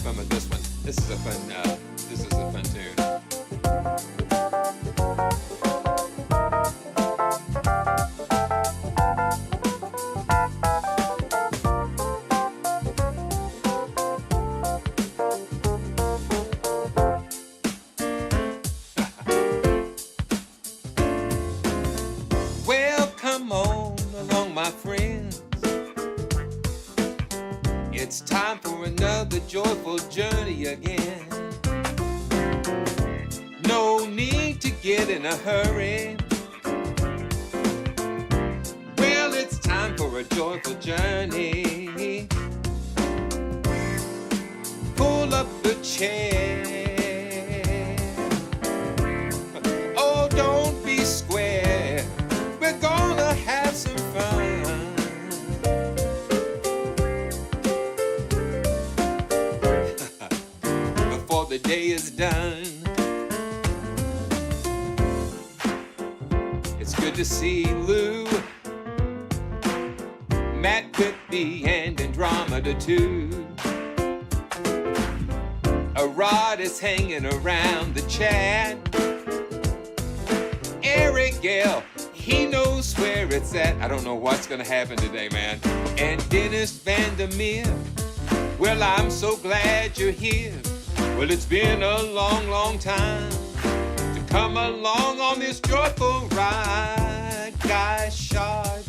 fun with this one. This is a fun tune. Well, come on along, my friends. It's time for another joyful journey again. No need to get in a hurry. Well, it's time for a joyful journey. Pull up the chair. Oh, don't be square. We're gonna have some fun. Before the day is done. It's good to see Lou, Matt Whitby, and Andromeda too. A rod is hanging around the chat. Eric Gale, he knows where it's at. I don't know what's gonna happen today, man. And Dennis Vandermeer, well, I'm so glad you're here. Well, it's been a long, long time to come along on this joyful ride. Guy Shard,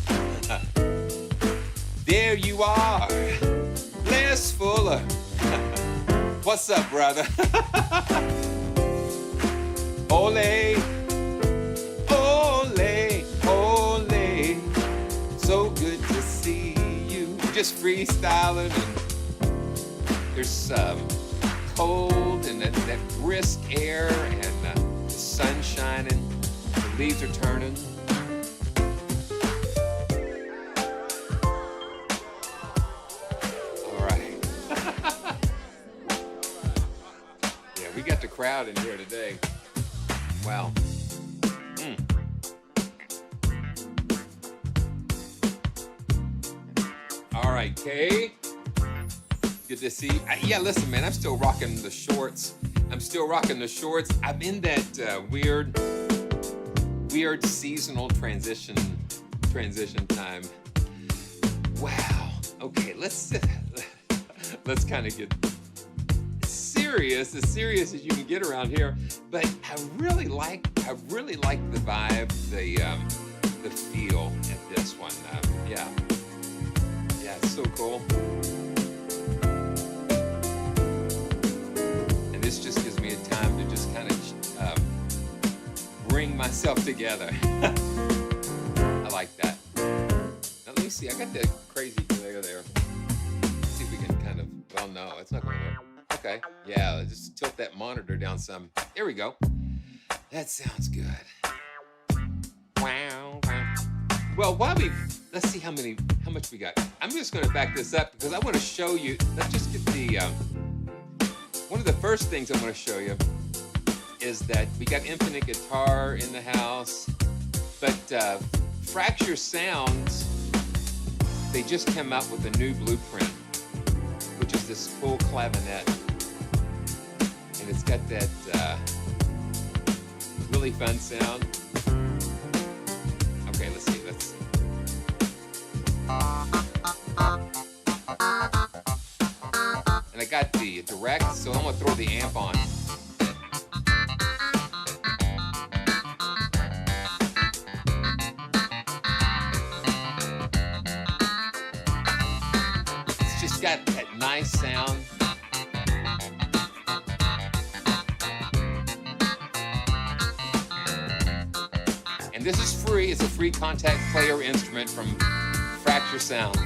there you are, Les Fuller. What's up, brother? Ole, ole, ole. So good to see you. Just freestyling, and there's some cold and that brisk air, and the sun shining, the leaves are turning. All right. Yeah, we got the crowd in here today. Wow. All right, Kay. Good to see you. Yeah, listen, man, I'm still rocking the shorts. I'm in that weird seasonal transition time. Wow. Okay, let's kind of get serious, as serious as you can get around here. But I really like the vibe, the feel of this one. Yeah, it's so cool. This just gives me a time to just kind of bring myself together. I like that. Now let me see, I got that crazy glare there. Let's see if we can kind of, well, no, it's not going to work. Okay, yeah, let's just tilt that monitor down some. There we go. That sounds good. Wow. Well, let's see how much we got. I'm just going to back this up because I want to show you. Let's just get the, one of the first things I want to show you is that we got infinite guitar in the house, but Fracture Sounds, they just came out with a new blueprint, which is this full clavinet, and it's got that really fun sound. Okay, let's see. And I got the direct, so I'm gonna throw the amp on. It's just got that nice sound. And this is free. It's a free contact player instrument from Fracture Sound.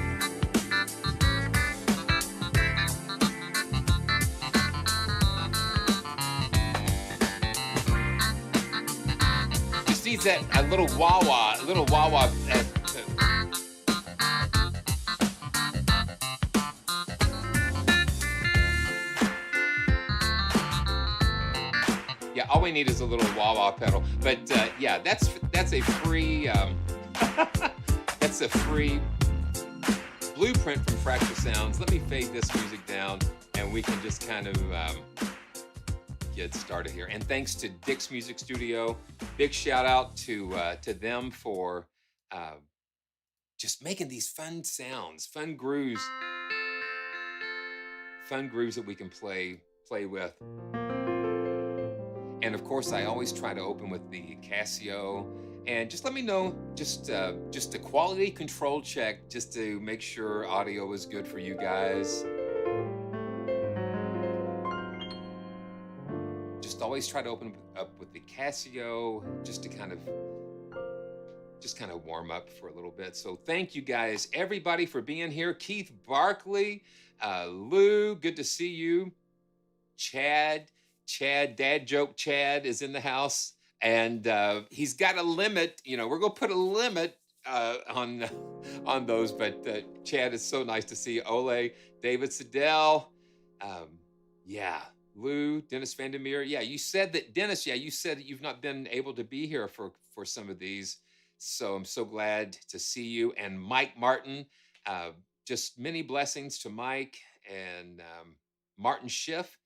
Just needs a little wah-wah. Yeah, all we need is a little wah-wah pedal. But yeah, that's a free that's a free blueprint from Fracture Sounds. Let me fade this music down. and we can just kind of get started here. And thanks to Dick's Music Studio, big shout out to them for uh, just making these fun sounds, fun grooves that we can play with. And of course, I always try to open with the Casio. And just let me know, just a quality control check, just to make sure audio is good for you guys. Just always try to open up with the Casio, just to kind of warm up for a little bit. So thank you guys, everybody, for being here. Keith Barkley, Lou, good to see you. Chad, Dad Joke Chad is in the house, and he's got a limit. You know, we're gonna put a limit on those. But Chad, is so nice to see you. Ole, David Siddell, yeah, Lou, Dennis Vandermeer. Yeah, you said that, Dennis. Yeah, you said that you've not been able to be here for some of these. So I'm so glad to see you. And Mike Martin, just many blessings to Mike and Martin Schiff.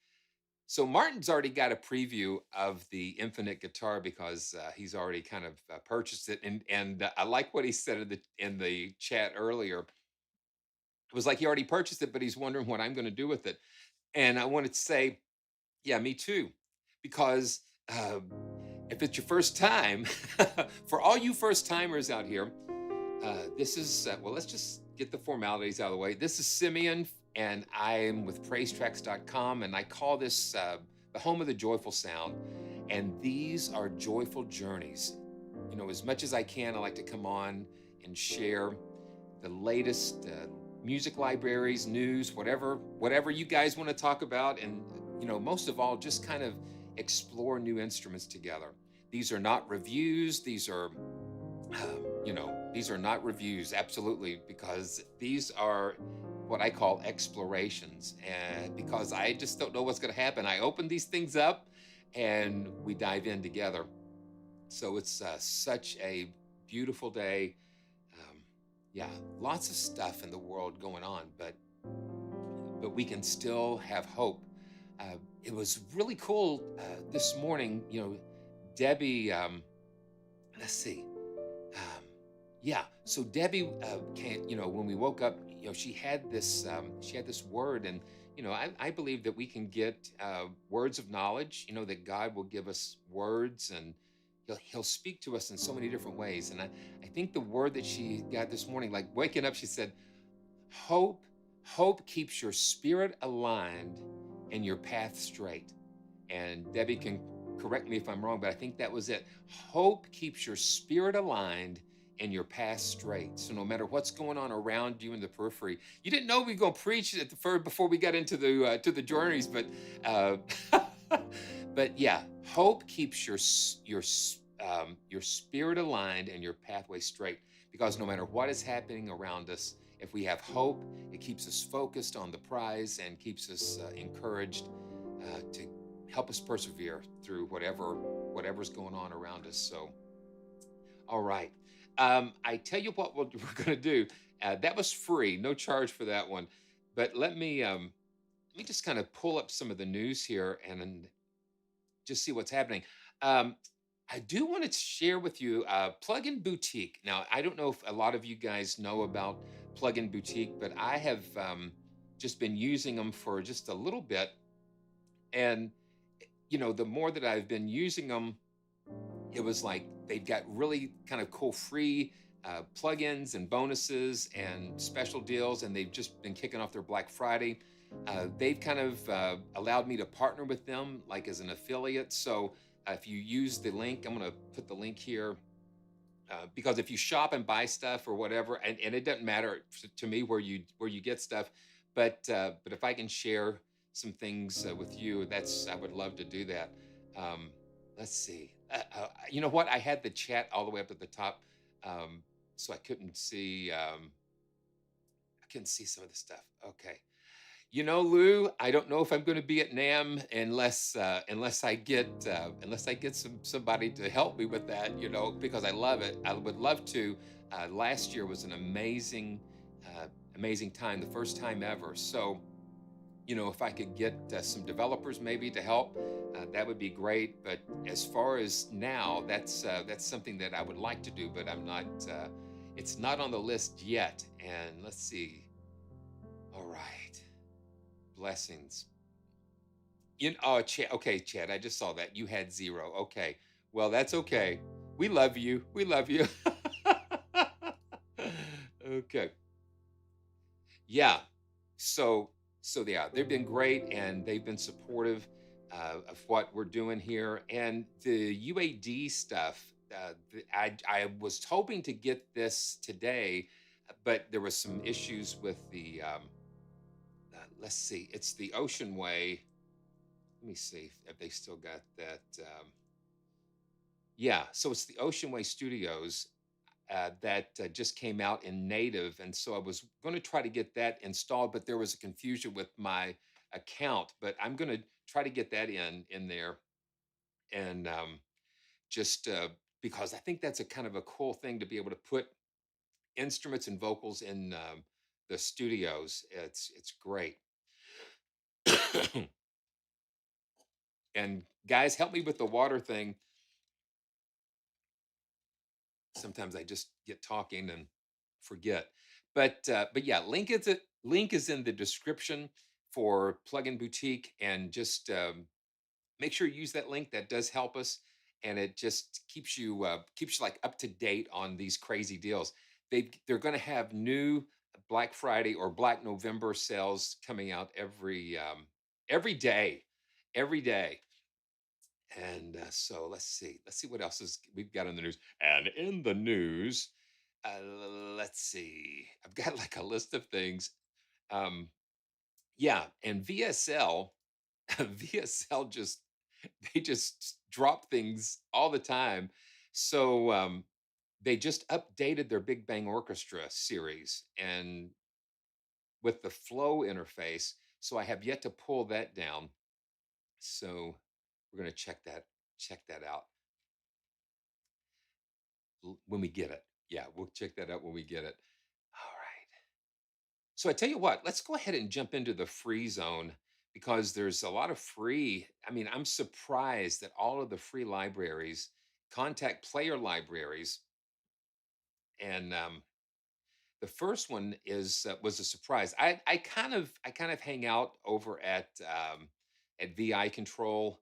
So Martin's already got a preview of the Infinite guitar because he's already kind of purchased it, and I like what he said in the chat earlier. It was like he already purchased it, but he's wondering what I'm going to do with it. And I wanted to say, yeah, me too, because if it's your first time, for all you first timers out here, this is well, let's just get the formalities out of the way. This is Simeon, and I'm with PraiseTracks.com, and I call this the home of the joyful sound. And these are joyful journeys. You know, as much as I can, I like to come on and share the latest music libraries, news, whatever you guys want to talk about, and you know, most of all, just kind of explore new instruments together. These are not reviews. These are these are not reviews, absolutely, because these are what I call explorations. And because I just don't know what's going to happen, I open these things up and we dive in together. So it's such a beautiful day. Yeah, lots of stuff in the world going on, but we can still have hope. It was really cool this morning. You know, Debbie. Let's see. Yeah, so Debbie came, you know, when we woke up, you know, she had this word, and you know, I believe that we can get words of knowledge. You know, that God will give us words, and he'll speak to us in so many different ways. And I think the word that she got this morning, like waking up, she said, hope keeps your spirit aligned and your path straight. And Debbie can correct me if I'm wrong, but I think that was it. Hope keeps your spirit aligned and your path straight. So no matter what's going on around you in the periphery, you didn't know we were going to preach it before we got into the to the journeys, but but yeah, hope keeps your spirit aligned and your pathway straight. Because no matter what is happening around us, if we have hope, it keeps us focused on the prize and keeps us encouraged to help us persevere through whatever's going on around us. So, all right. I tell you what we're going to do. That was free, no charge for that one. But let me just kind of pull up some of the news here and just see what's happening. I do want to share with you Plugin Boutique. Now, I don't know if a lot of you guys know about Plugin Boutique, but I have just been using them for just a little bit. And, you know, the more that I've been using them, it was like they've got really kind of cool free plugins and bonuses and special deals, and they've just been kicking off their Black Friday. They've kind of allowed me to partner with them like as an affiliate. So if you use the link, I'm going to put the link here because if you shop and buy stuff or whatever, and it doesn't matter to me where you get stuff, but if I can share some things with you, I would love to do that. Let's see. You know what? I had the chat all the way up at the top, so I couldn't see. I couldn't see some of the stuff. Okay. You know, Lou, I don't know if I'm going to be at NAMM unless I get somebody to help me with that. You know, because I love it. I would love to. Last year was an amazing time, the first time ever. So, if I could get some developers maybe to help, that would be great. But as far as now, that's something that I would like to do, but I'm not. It's not on the list yet. And let's see. All right, blessings. Oh, Chad. Okay, Chad. I just saw that you had zero. Okay, well that's okay. We love you. We love you. Okay. Yeah. So yeah, they've been great and they've been supportive of what we're doing here. And the UAD stuff, I was hoping to get this today, but there was some issues with the. Let's see, it's the Ocean Way. Let me see if they still got that. Yeah, so it's the Ocean Way Studios that just came out in native. And so I was going to try to get that installed, but there was a confusion with my account. But I'm going to try to get that in there, and just because I think that's a kind of a cool thing to be able to put instruments and vocals in the studios. It's great. And guys, help me with the water thing. Sometimes I just get talking and forget. But yeah, link is in the description for Plugin Boutique, and just make sure you use that link. That does help us, and it just keeps you like up to date on these crazy deals. They're going to have new Black Friday or Black November sales coming out every day, every day. And so let's see what else is we've got in the news. And in the news, uh, let's see. I've got like a list of things. Um, yeah, and VSL, VSL just they just drop things all the time. So they just updated their Big Bang Orchestra series and with the flow interface. So I have yet to pull that down. So we're gonna check that out when we get it. Yeah, we'll check that out when we get it. All right. So I tell you what, let's go ahead and jump into the free zone because there's a lot of free. I mean, I'm surprised that all of the free libraries, contact player libraries, and the first one is was a surprise. I kind of hang out over at VI Control,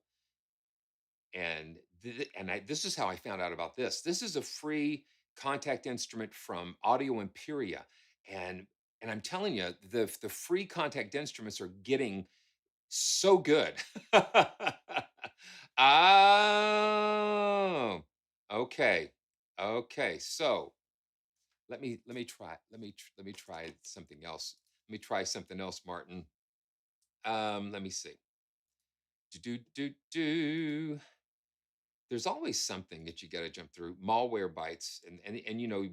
and this is how I found out about this. This is a free contact instrument from Audio Imperia, and I'm telling you, the free contact instruments are getting so good. Oh, okay, okay. So let me try something else. Let me try something else, Martin. Let me see. Do do do do. There's always something that you got to jump through. Malware bites, and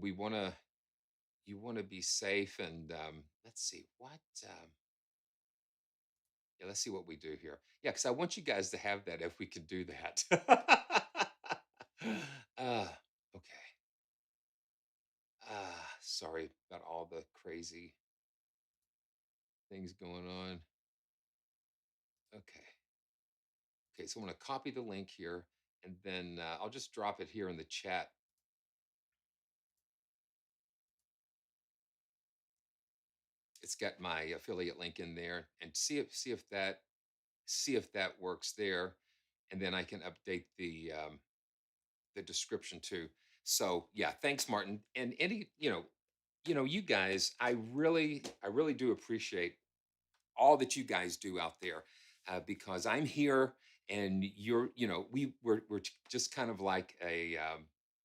we want to you want to be safe. And let's see what. Yeah, let's see what we do here. Yeah, because I want you guys to have that if we can do that. uh, okay. Sorry about all the crazy things going on. Okay. Okay, so I'm going to copy the link here, and then I'll just drop it here in the chat. It's got my affiliate link in there, and see if that works there, and then I can update the description too. So yeah, thanks, Martin. And you guys, I really do appreciate all that you guys do out there, because I'm here and we're just kind of like a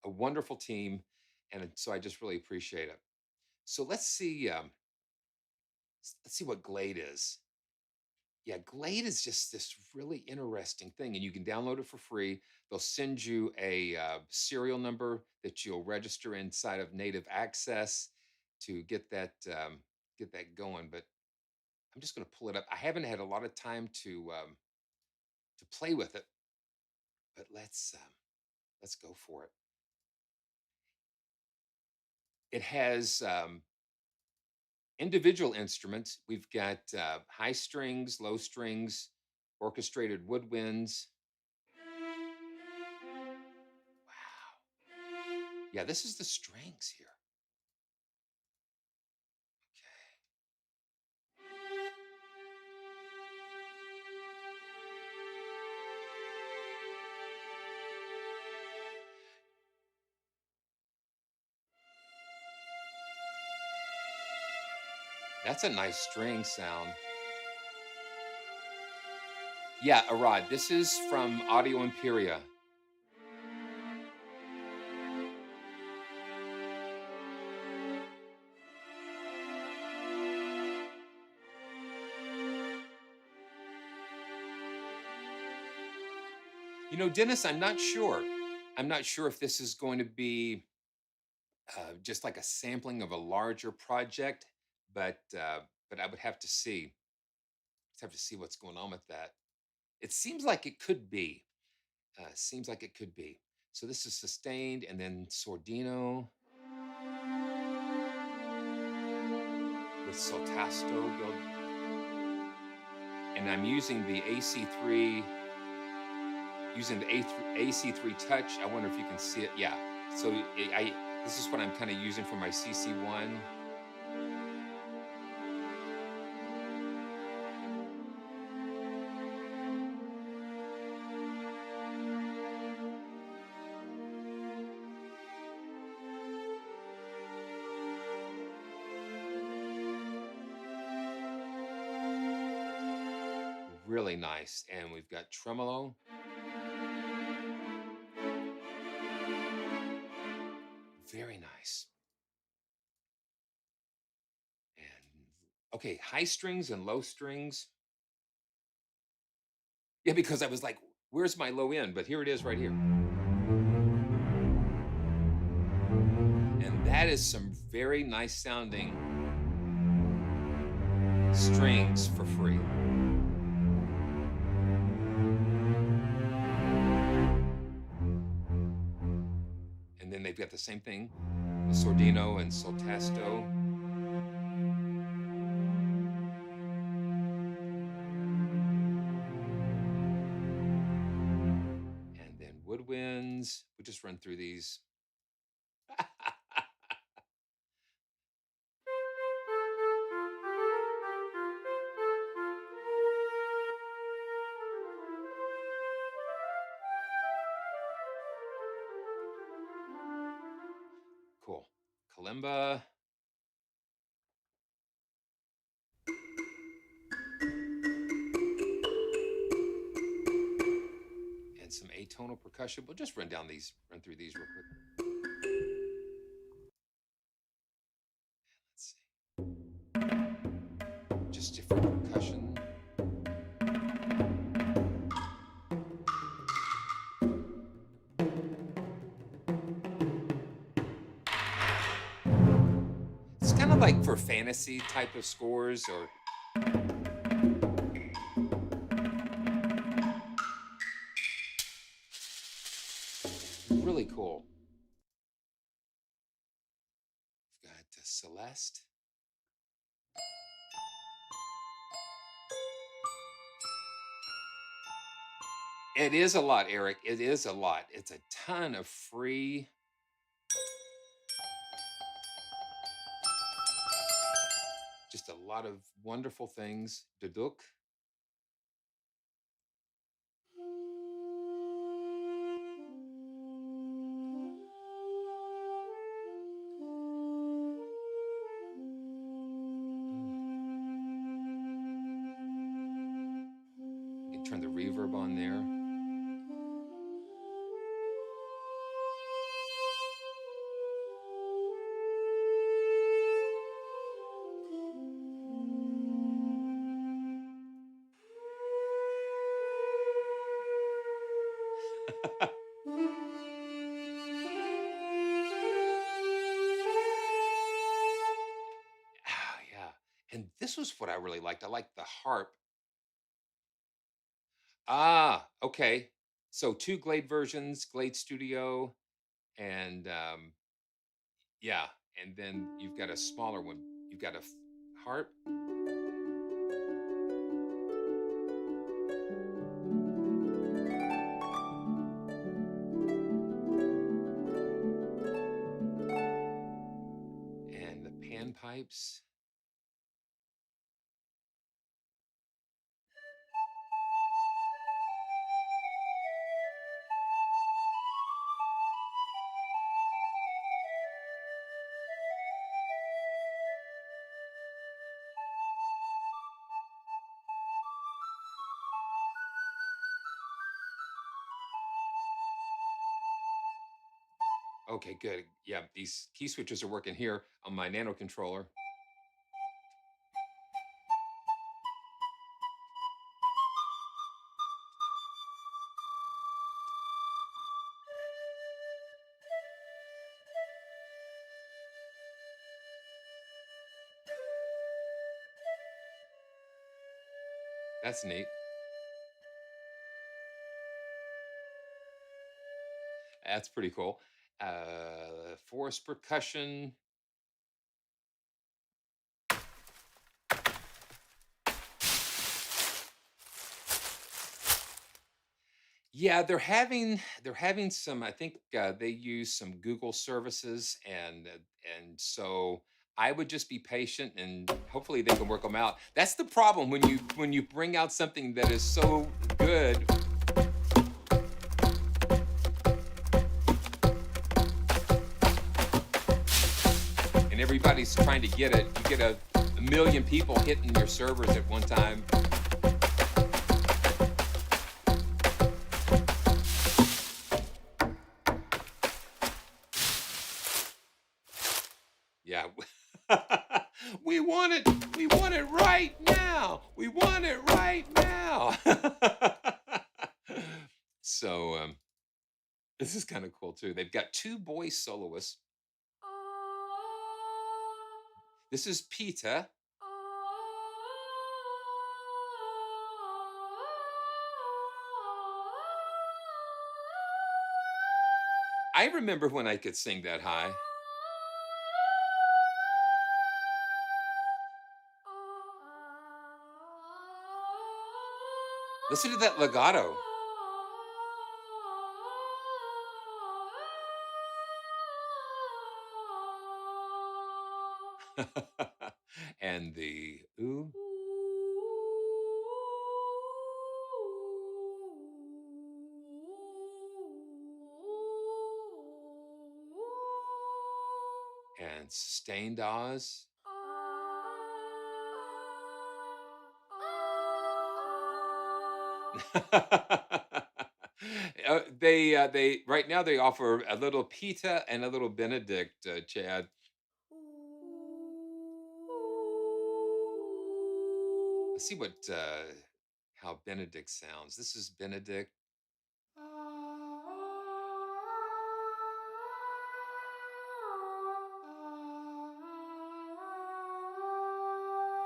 wonderful team, and so I just really appreciate it. So let's see what GLADE is. Yeah, GLADE is just this really interesting thing, and you can download it for free. They'll send you a serial number that you'll register inside of Native Access to get that going. But I'm just going to pull it up. I haven't had a lot of time to play with it, but let's go for it. It has individual instruments. We've got high strings, low strings, orchestrated woodwinds. Wow. Yeah, this is the strings here. Okay. That's a nice string sound. Yeah, Arad, this is from Audio Imperia. You know, Dennis, I'm not sure. I'm not sure if this is going to be just like a sampling of a larger project, but I would have to see. Just have to see what's going on with that. It seems like it could be. Seems like it could be. So this is sustained and then sordino with soltasto build, and I'm using the AC3, using the AC3 touch. I wonder if you can see it. Yeah. So this is what I'm kind of using for my CC1. Really nice. And we've got tremolo. Very nice. And okay, high strings and low strings. Yeah, because I was like, where's my low end? But here it is right here. And that is some very nice sounding strings for free. And then they've got the same thing, the sordino and soltasto. And then woodwinds. We'll just run through these. Cool. Kalimba. And some atonal percussion. We'll just run through these real quick. Let's see. Just different percussion. It's kind of like for fantasy type of scores or really cool. We've got Celeste. It is a lot, Eric. It is a lot. It's a ton of free. Just a lot of wonderful things. Duduk. You can turn the reverb on there. Ah, yeah. And this was what I really liked. I liked the harp. Ah, okay. So two Glade versions, Glade Studio, and yeah, and then you've got a smaller one. You've got a harp. And the panpipes. Okay, good. Yeah, these key switches are working here on my nano controller. That's neat. That's pretty cool. Forest percussion. Yeah, they're having some. I think they use some Google services, and so I would just be patient, and hopefully they can work them out. That's the problem when you bring out something that is so good, and everybody's trying to get it. You get a million people hitting your servers at one time. Yeah. We want it. We want it right now. We want it right now. So this is kind of cool too. They've got two boy soloists. This is Peter. I remember when I could sing that high. Listen to that legato. And the ooh. And sustained ahs. They right now they offer a little pita and a little Benedict, Chad. Let's see what how Benedict sounds. This is Benedict.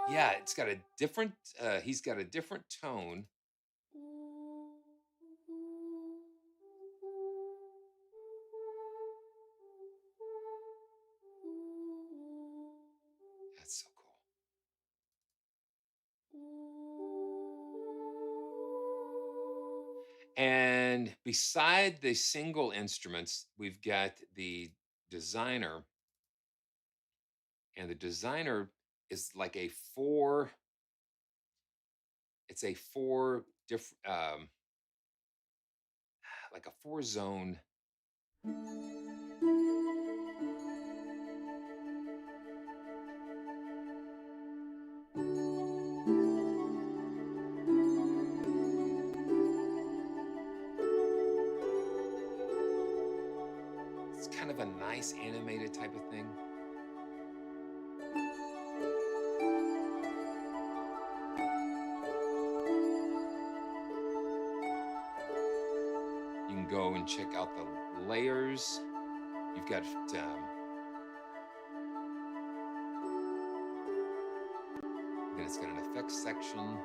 Yeah, it's got a different. He's got a different tone. That's so cool. And beside the single instruments, we've got the designer, and the designer is like a four. It's a four different, like a four zone. It's kind of a nice animated type of thing. You can go and check out the layers. You've got then it's got an effects section.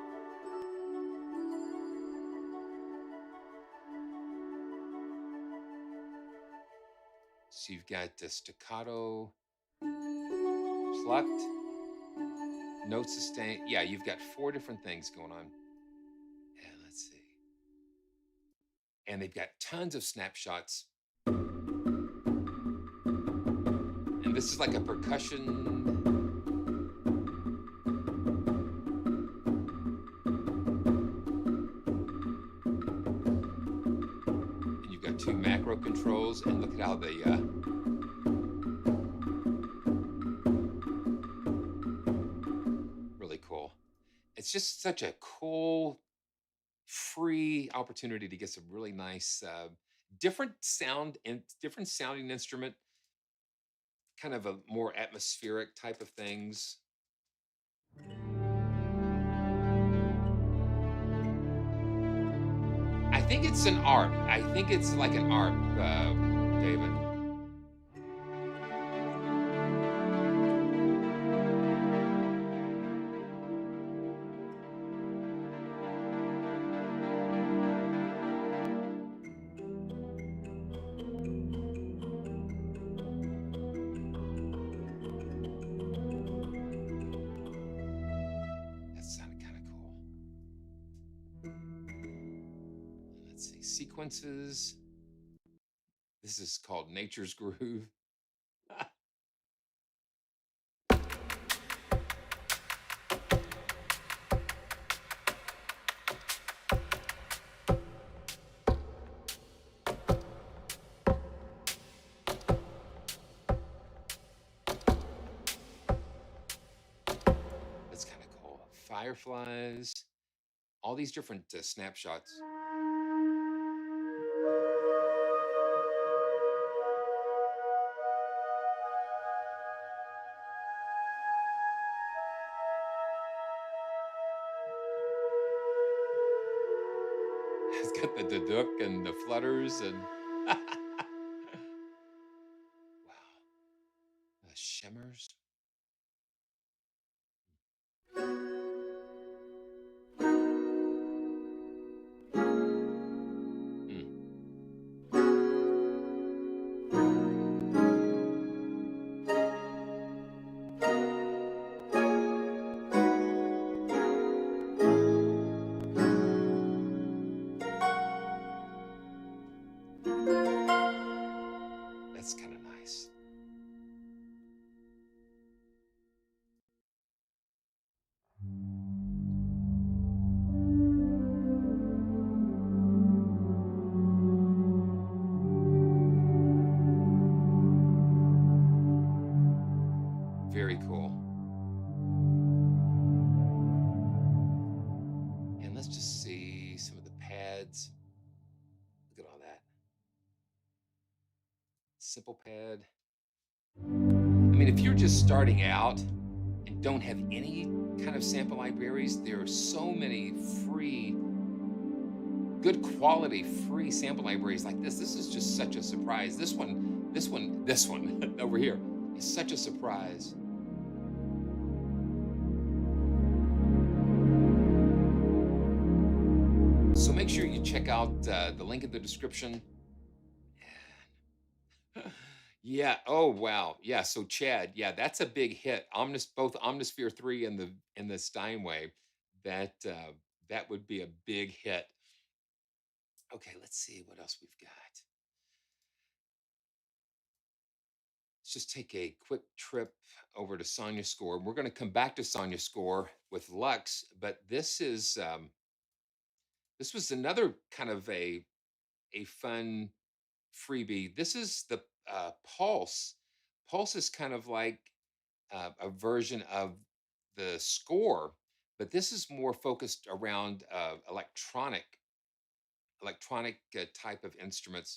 So you've got the staccato, plucked, note sustain. Yeah, you've got 4 different things going on. And let's see. And they've got tons of snapshots. And this is like a percussion. And you've got 2 macro controls, and look at how the really cool. It's just such a cool, free opportunity to get some really nice, different sound and different sounding instrument, kind of a more atmospheric type of things. I think it's an ARP. I think it's like an ARP, David. That sounded kind of cool. Let's see, sequences. This is called Nature's Groove. That's kind of cool. Fireflies, all these different snapshots. It's got the duduk and the flutters and wow, the shimmers. Mm. That's kind of nice. Very cool. And let's just see some of the pads. Look at all that. Simple pad. I mean, if you're just starting out and don't have any kind of sample libraries, there are so many free, good quality free sample libraries like this. This is just such a surprise. This one over here is such a surprise. So make sure you check out the link in the description. Yeah. Oh wow. Yeah. So Chad. Yeah, that's a big hit. Both Omnisphere 3 and the Steinway. That would be a big hit. Okay. Let's see what else we've got. Let's just take a quick trip over to Sonuscore. We're going to come back to Sonuscore with Lux, but this was another kind of a fun freebie. This is the Pulse. Pulse is kind of like a version of the score, but this is more focused around electronic type of instruments.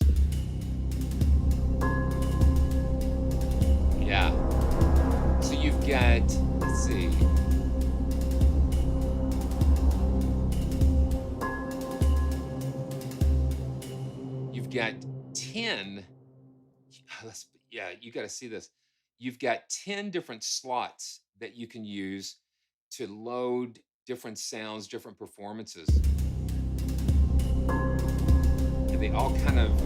Yeah. So you've got, let's see. You've got 10. You got to see this. You've got 10 different slots that you can use to load different sounds, different performances. And they all kind of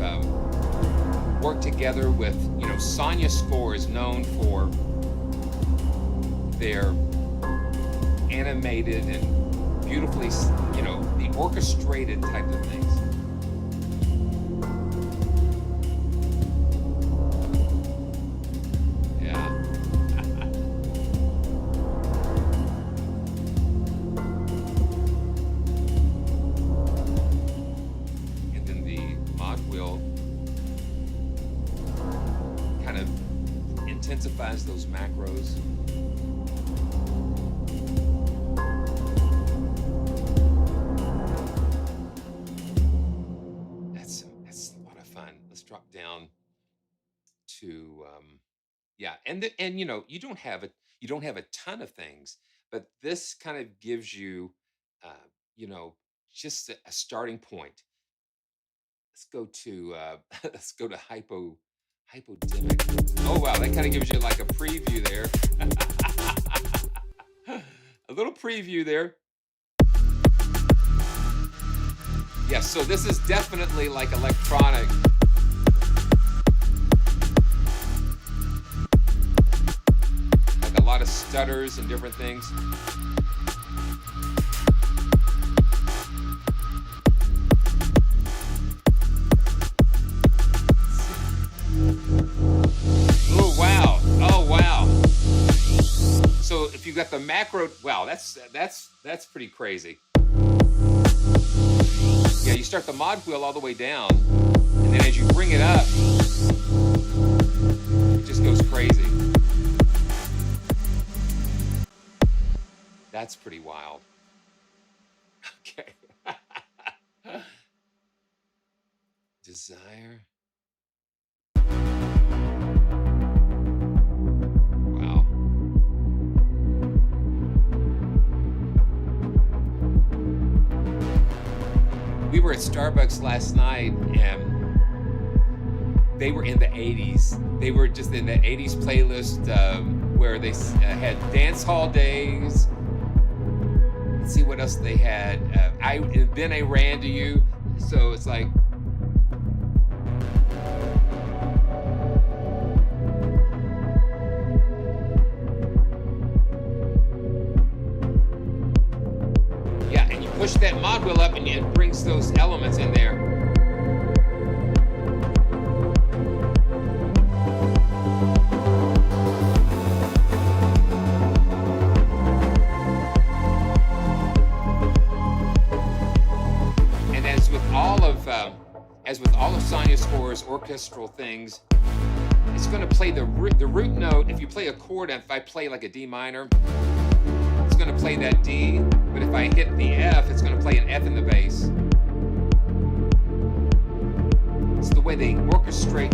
work together with, Sonuscore is known for their animated and beautifully, you know, the orchestrated type of things. Yeah. And then the mod wheel kind of intensifies those macros. That's a lot of fun. Let's drop down to yeah, and you know, you don't have a ton of things, but this kind of gives you uh, you know, just a starting point. Let's go to let's go to hypodemic. Oh wow, that kind of gives you like a preview there. A little preview there. Yeah, so this is definitely like electronic. Like a lot of stutters and different things. Oh wow. Oh wow. So if you got the macro, wow, that's pretty crazy. Yeah, you start the mod wheel all the way down, and then as you bring it up, it just goes crazy. That's pretty wild. Okay. Desire. Wow. We were at Starbucks last night, and they were in the 80s. They were just in the 80s playlist where they had dance hall days. Let's see what else they had. Then I ran to you. So it's like, yeah, and you push that mod wheel up and it brings those elements in there. As with all of Sonuscore's orchestral things, it's going to play the root note. If you play a chord, if I play like a D minor, it's going to play that D. But if I hit the F, it's going to play an F in the bass. It's the way they orchestrate.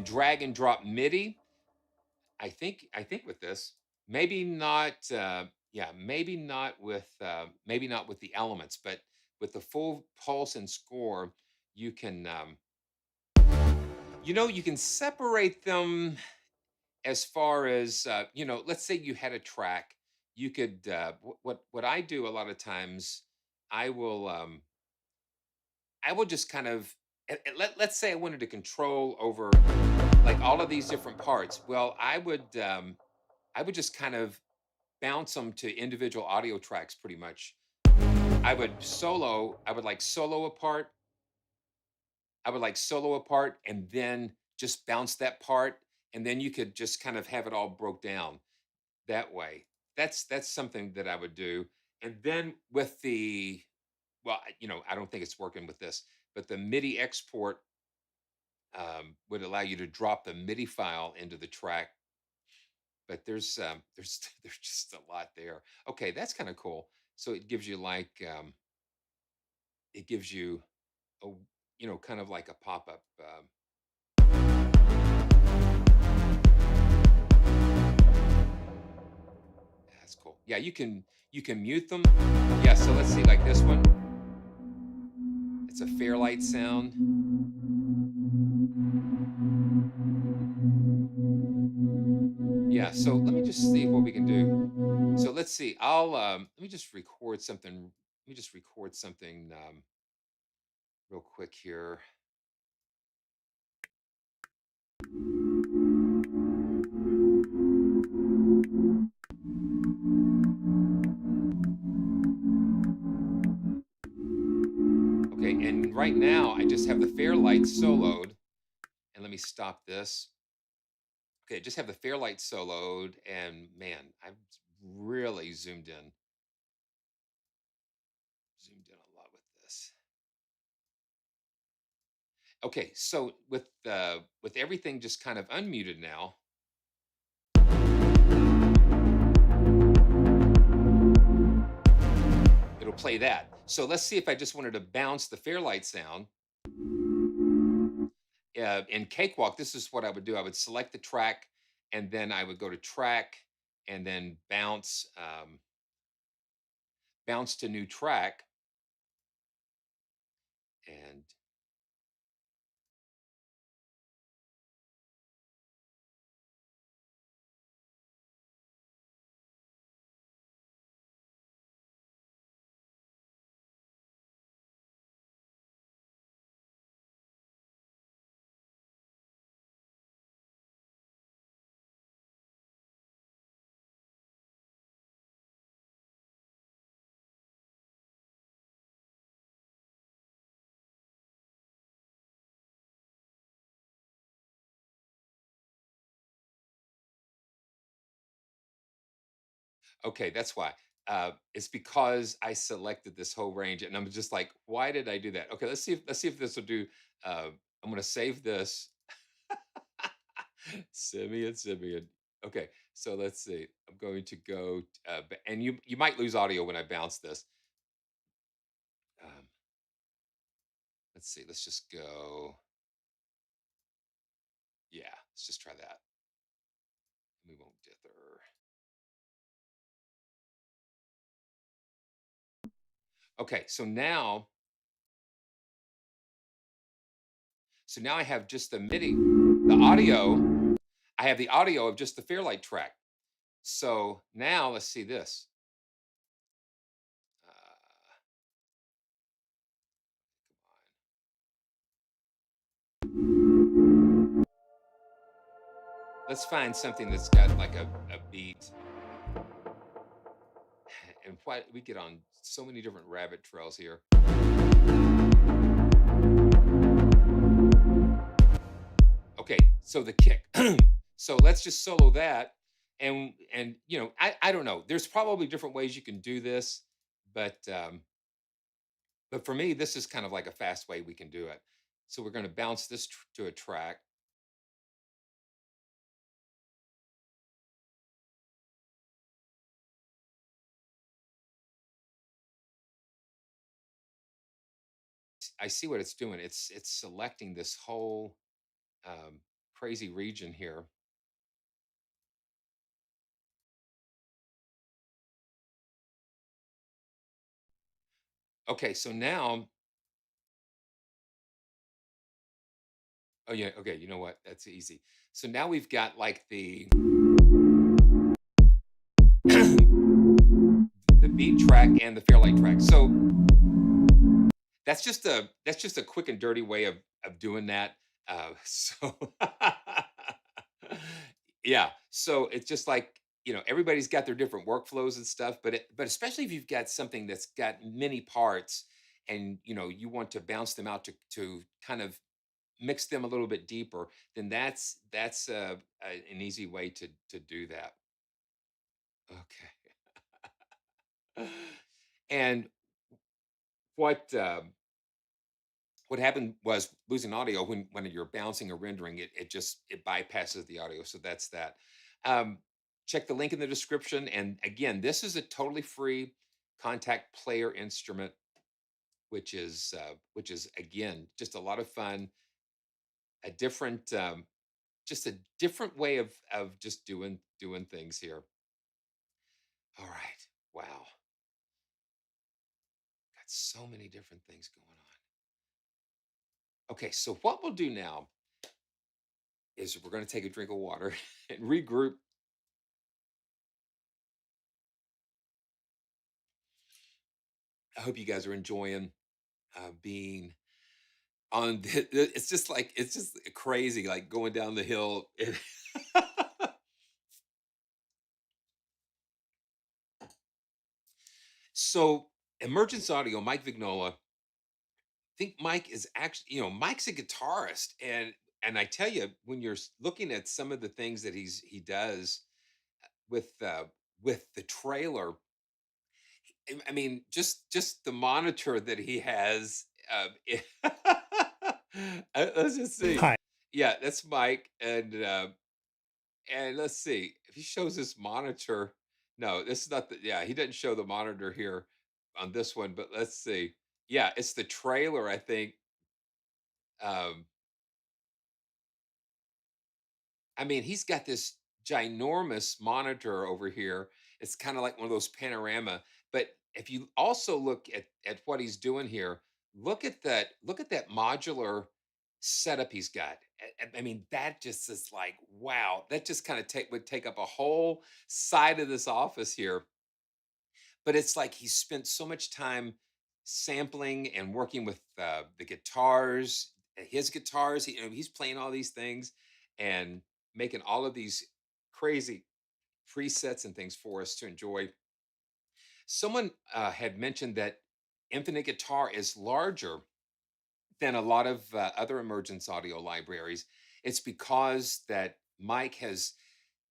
Drag and drop MIDI. I think with this, maybe not. Yeah, maybe not with the elements, but with the full pulse and score, you can. You know, you can separate them as far as you know. Let's say you had a track. You could what I do a lot of times. I will just kind of let's say I wanted to control over like all of these different parts. Well, I would just kind of bounce them to individual audio tracks pretty much. I would like solo a part. I would like solo a part and then just bounce that part, and then you could just kind of have it all broke down that way. That's something that I would do. And then with the well, you know, I don't think it's working with this, but the MIDI export would allow you to drop the MIDI file into the track. But there's there's just a lot there. Okay, that's kind of cool. So it gives you like it gives you a you know kind of like a pop up. That's cool. Yeah, you can mute them. Yeah. So let's see, like this one. It's a Fairlight sound. So let me just see what we can do. So let's see. I'll let me just record something. Let me just record something real quick here. Okay, and right now I just have the Fairlight soloed, and let me stop this. Okay, just have the Fairlight soloed, and man, I've really zoomed in a lot with this. Okay, so with everything just kind of unmuted now, it'll play that. So let's see if I just wanted to bounce the Fairlight sound. In Cakewalk, this is what I would do. I would select the track, and then I would go to track, and then bounce to new track, and okay, that's why. It's because I selected this whole range, and I'm just like, why did I do that? Okay, let's see if this will do. I'm going to save this. Simeon. Okay, so let's see. I'm going to go, and you might lose audio when I bounce this. Um, let's see. Let's just go. Yeah, let's just try that. We won't dither. Okay, so now I have just the MIDI, the audio. I have the audio of just the Fairlight track. So now let's see this. Uh, let's find something that's got like a beat. And what we get on so many different rabbit trails here. Okay, so the kick. So let's just solo that, and I don't know. There's probably different ways you can do this, but but for me, this is kind of like a fast way we can do it. So we're going to bounce this to a track. I see what it's doing. It's selecting this whole um, crazy region here. Okay, so now, oh yeah, okay, you know what? That's easy. So now we've got like the the beat track and the Fairlight track. So that's just a quick and dirty way of doing that. So yeah, so it's just like everybody's got their different workflows and stuff, but especially if you've got something that's got many parts, and you want to bounce them out to kind of mix them a little bit deeper, then that's an easy way to do that. Okay, and what what happened was losing audio when you're bouncing or rendering it bypasses the audio, so that's that. um, Check the link in the description, and again, this is a totally free contact player instrument, which is again just a lot of fun, a different just a different way of just doing things here. All right, wow, got so many different things going on. Okay, so what we'll do now is we're going to take a drink of water and regroup, I hope you guys are enjoying being on. It's just crazy, like going down the hill. So, Emergence Audio, Mike Vignola. I think Mike is actually, Mike's a guitarist, and I tell you, when you're looking at some of the things that he does with the trailer, I mean, just the monitor that he has. Let's just see. Hi. Yeah, that's Mike, and let's see if he shows this monitor. No, this is not the. Yeah, he didn't show the monitor here on this one, but let's see. Yeah, it's the trailer, I think. Um, I mean, he's got this ginormous monitor over here. It's kind of like one of those panorama. But if you also look at what he's doing here, look at that. Look at that modular setup he's got. I mean, that just is like wow. That just kind of would take up a whole side of this office here. But it's like he spent so much time sampling and working with the guitars, his guitars. He's playing all these things and making all of these crazy presets and things for us to enjoy. Someone had mentioned that Infinite Guitar is larger than a lot of other Emergence audio libraries. It's because that Mike has,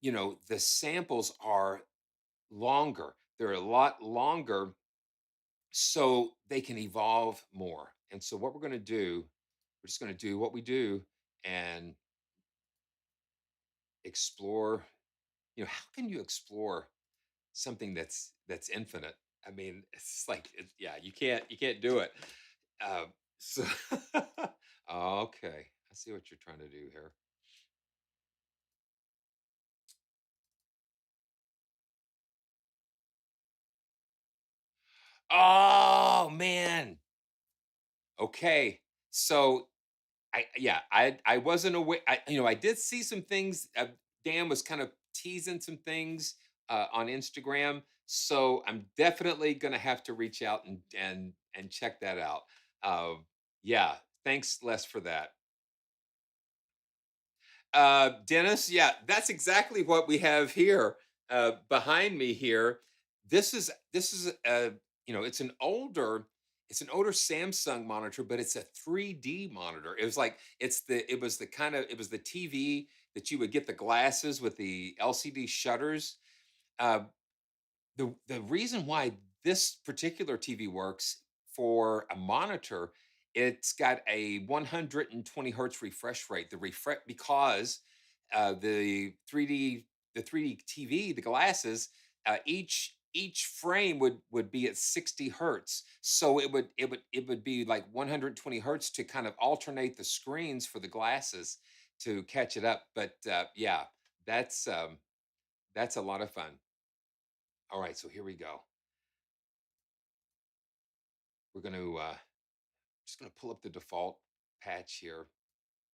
the samples are longer. They're a lot longer so they can evolve more. And so what we're going to do, we're just going to do what we do and explore. How can you explore something that's infinite? I mean, it's like, yeah, you can't do it. Uh, so, okay, I see what you're trying to do here. Oh man. Okay, so I wasn't aware. I did see some things. Dan was kind of teasing some things on Instagram, so I'm definitely gonna have to reach out and check that out. Yeah, thanks, Les, for that. Dennis, yeah, that's exactly what we have here behind me here. This is it's an older Samsung monitor, but it's a 3D monitor. It was the TV that you would get the glasses with the LCD shutters. Uh, the reason why this particular TV works for a monitor, it's got a 120 hertz refresh rate. The refresh because the 3D TV, the glasses, each frame would be at 60 hertz. So it would be like 120 hertz to kind of alternate the screens for the glasses to catch it up. But yeah, that's a lot of fun. All right, so here we go. We're going to just going to pull up the default patch here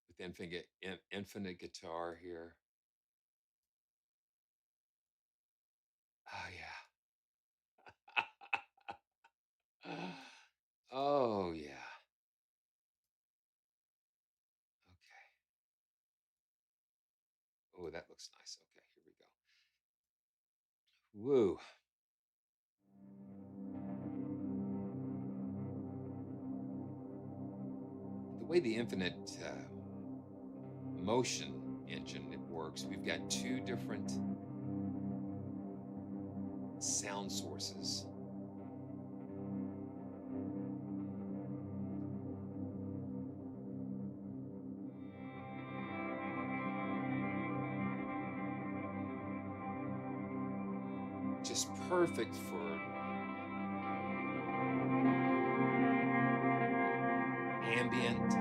with infinite guitar here. Oh yeah. Oh yeah. Okay. Oh, that looks nice. Okay, here we go. Woo. The way the infinite motion engine it works, we've got two different sound sources. Just perfect for ambient.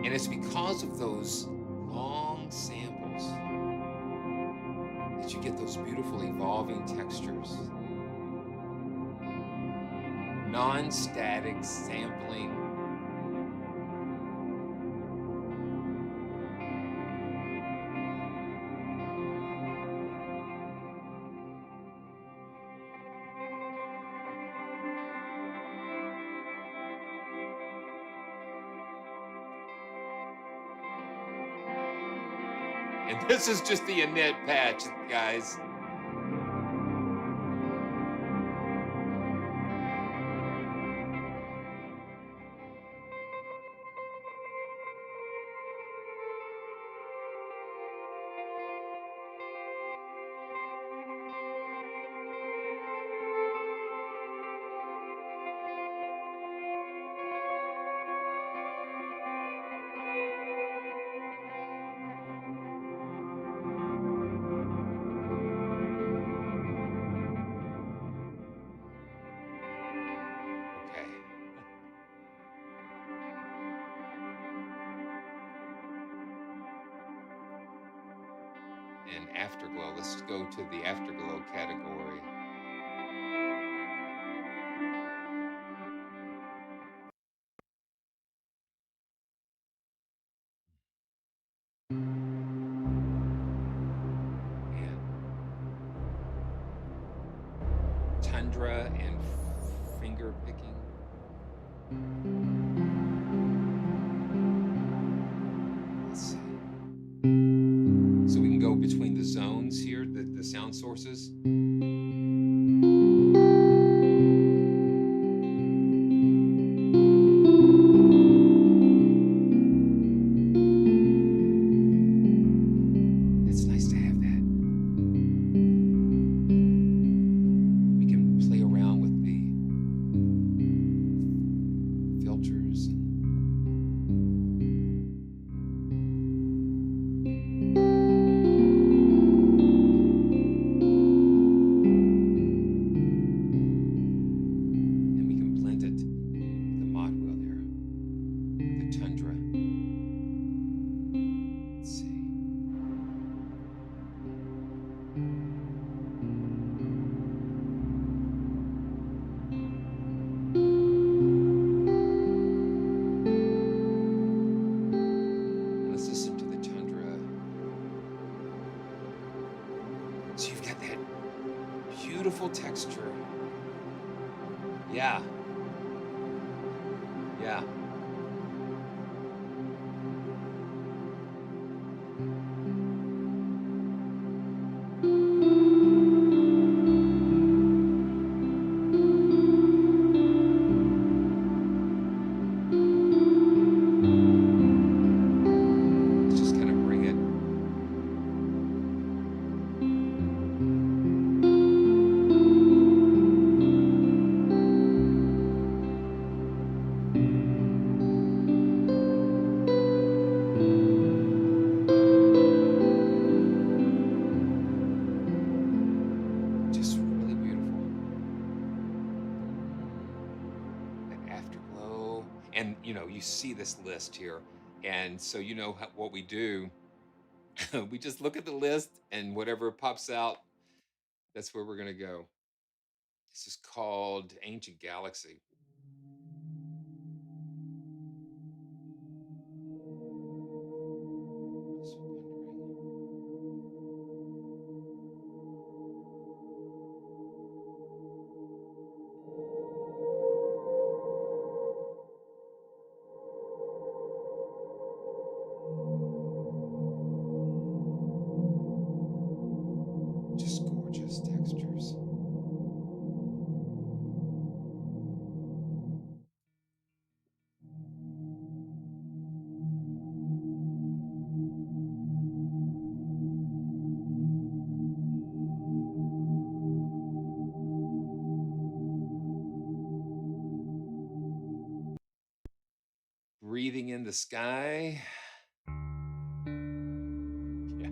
And it's because of those long samples that you get those beautiful evolving textures. Non-static sampling. And this is just the init patch, guys. Okay. And Afterglow. Let's go to the Afterglow category. And Tundra and finger picking. Let's see. So we can go between the zones here, the sound sources. It's nice to have that. We can play around with the filters. And we can blend it with the mod wheel there, the Tundra. Let's see. Let's listen to the Tundra. So you've got that beautiful texture. Yeah. Yeah. Let's just kind of bring it. Just really beautiful. That Afterglow. And you see this list here. And so what we do. We just look at the list and whatever pops out, that's where we're going to go. This is called Ancient Galaxy. Just wondering. Just gorgeous textures. Breathing in the sky. Yeah.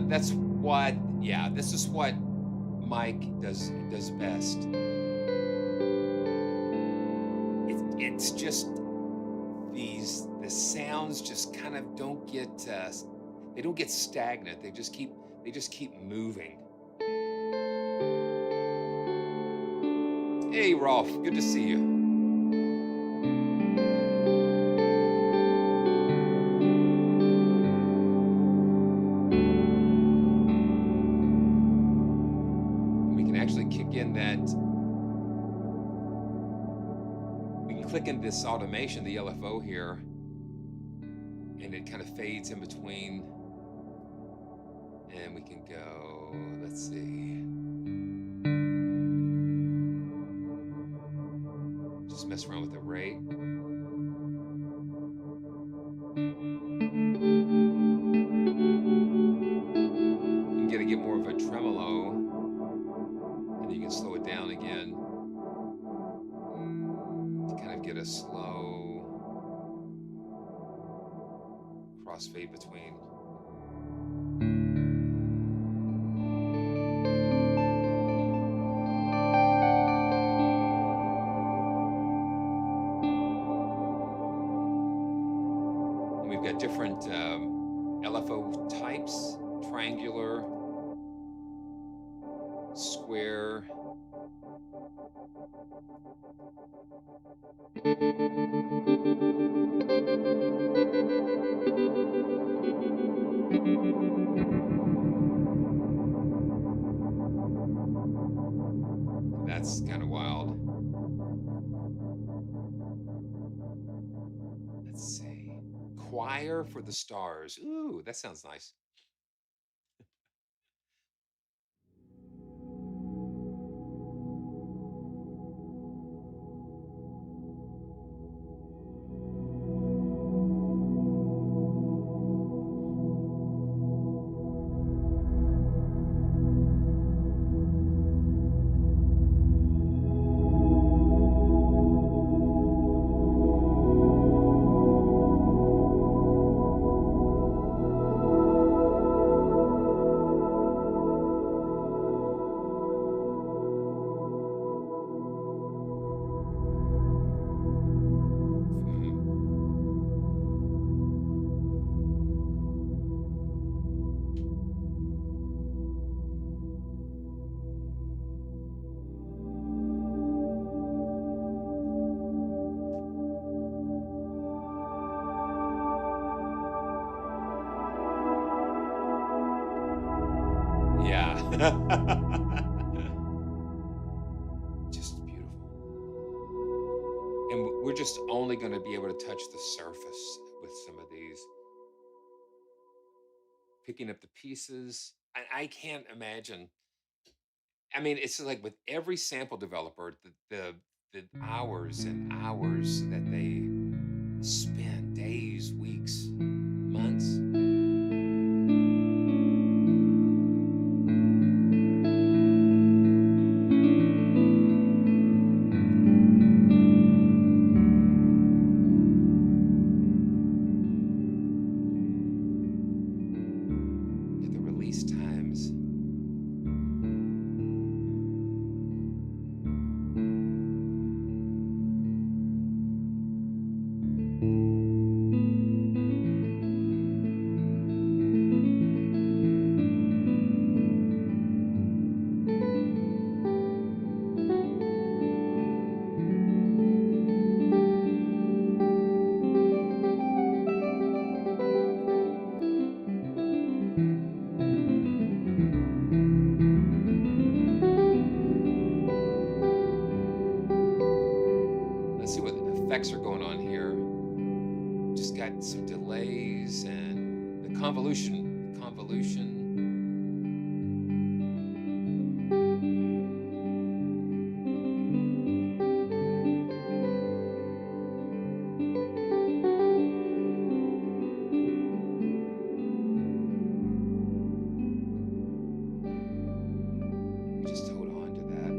That's what, yeah, this is what Mike does best. It's just the sounds just kind of don't get they don't get stagnant. They just keep moving. Hey Rolf, good to see you. We can actually kick in that. We can click in this automation, the LFO here, and it kind of fades in between. And we can go, let's see. Just mess around with the rate. You can get more of a tremolo, and you can slow it down again to kind of get a slow crossfade between. We've got different LFO types: triangular, square. That's kind of wild. Let's see. Choir for the Stars. Ooh, that sounds nice. Yeah. Just beautiful. And we're just only going to be able to touch the surface with some of these. Picking up the pieces. I can't imagine. I mean, it's like with every sample developer, the hours and hours that they spend, days, weeks, months. Get the release times. Let's see what effects are going on here. Just got some delays and the convolution. Just hold on to that.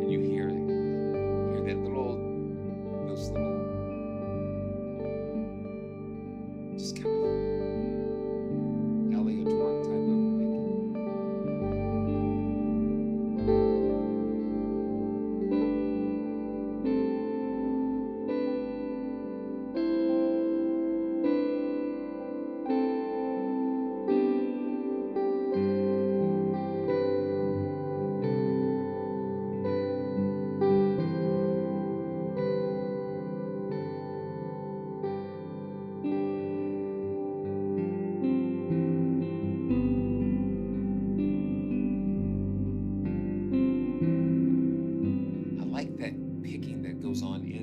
And you hear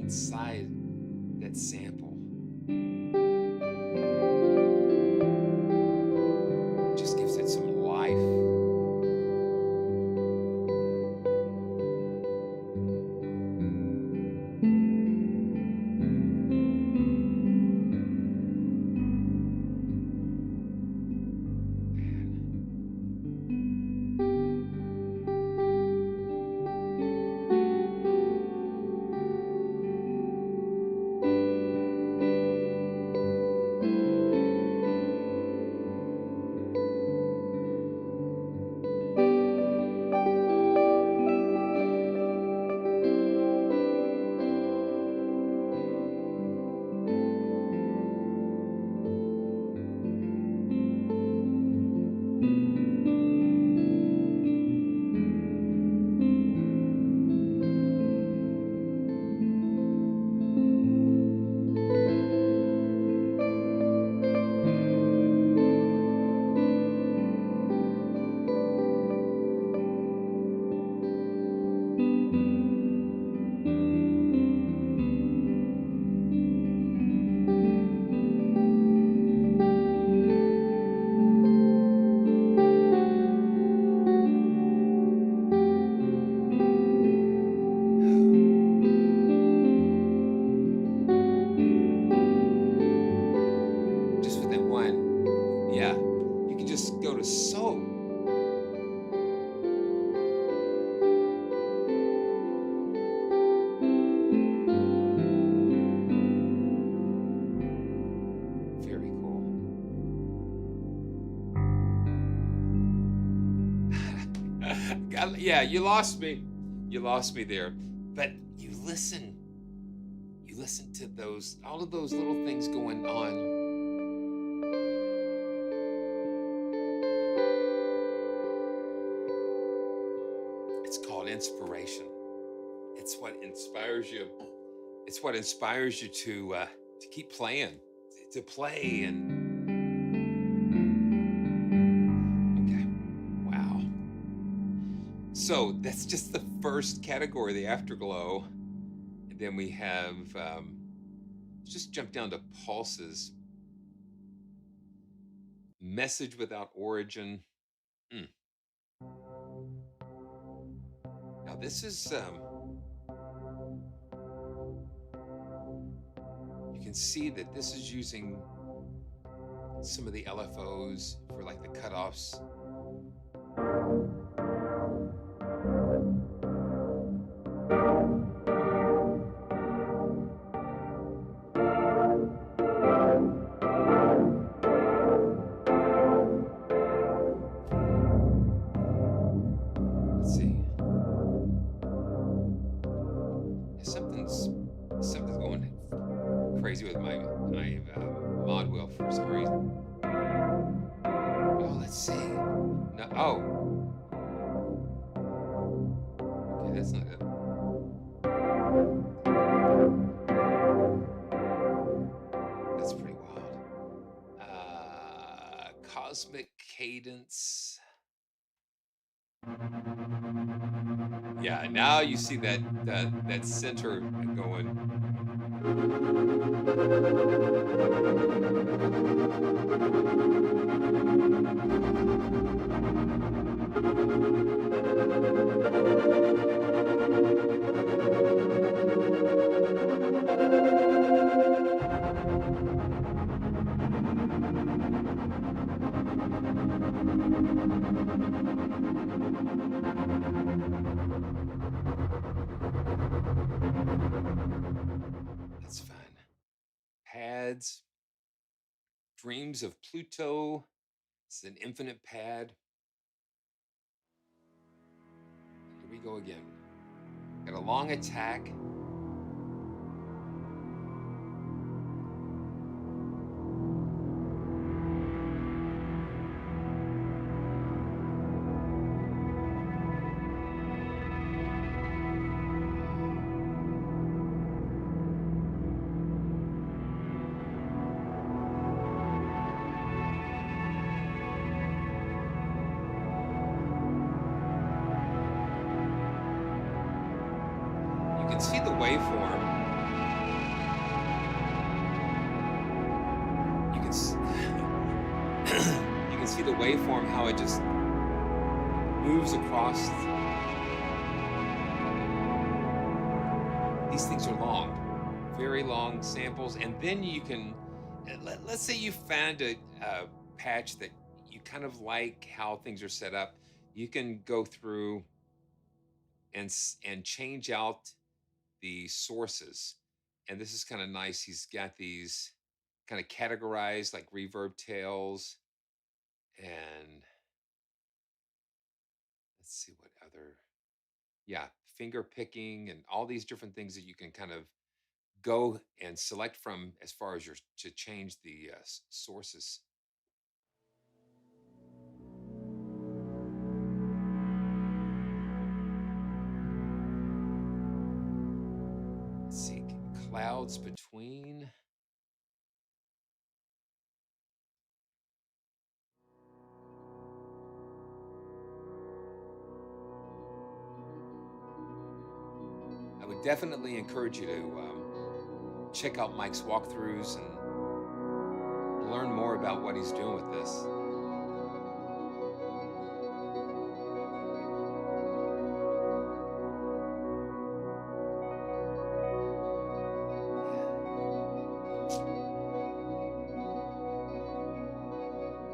inside that sample. Just gives it some life. Yeah, you lost me. You lost me there. But you listen to those, all of those little things going on. It's called inspiration. It's what inspires you. It's what inspires you to keep playing, to play and. So that's just the first category, the afterglow. And then we have, just jump down to pulses. Message without origin. Now this is, you can see that this is using some of the LFOs for like the cutoffs. Something's going crazy with my mod wheel for some reason. Oh, let's see. No, oh. Okay, that's not it. That's pretty wild. Cosmic cadence. Yeah, now you see that center going. That's fun. Pads. Dreams of Pluto. It's an infinite pad. Here we go again. Got a long attack. See the waveform. waveform, how it just moves across. These things are long, very long samples, and then you can let's say you found a patch that you kind of like how things are set up. You can go through and change out the sources, and this is kind of nice. He's got these kind of categorized like reverb tails, and let's see what other, yeah, finger picking and all these different things that you can kind of go and select from as far as your to change the sources. Let's see, clouds between. I would definitely encourage you to check out Mike's walkthroughs and learn more about what he's doing with this.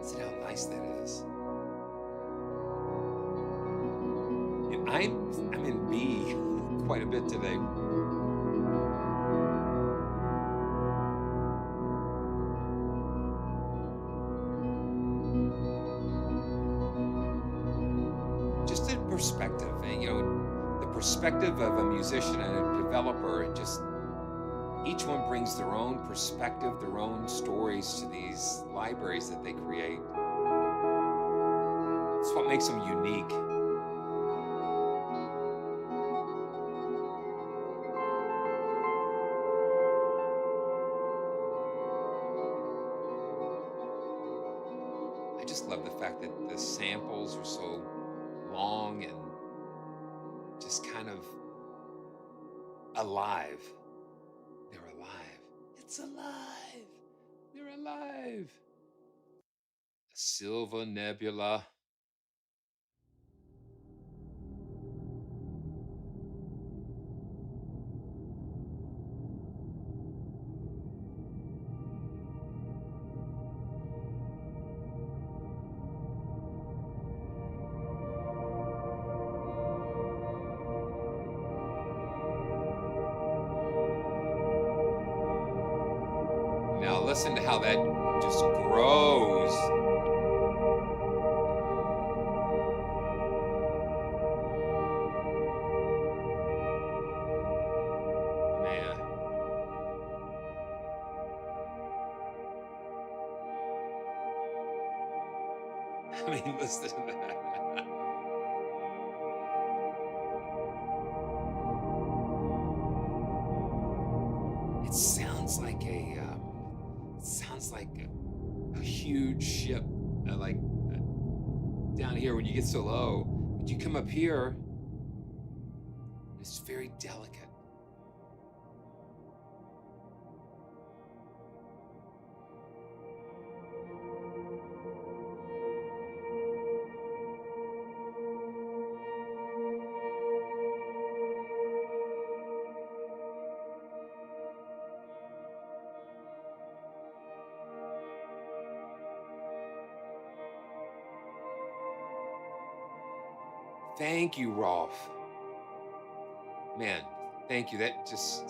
See how nice that is. And I'm in B quite a bit today. Just in perspective, the perspective of a musician and a developer, and just each one brings their own perspective, their own stories to these libraries that they create. It's what makes them unique. I just love the fact that the samples are so long and just kind of alive. They're alive. It's alive. They're alive. A Silver Nebula. Now listen to how that just grows. Man. I mean, listen to that. It sounds like a huge ship, like down here when you get so low. But you come up here, it's very delicate. Thank you, Rolf. Man, thank you. That just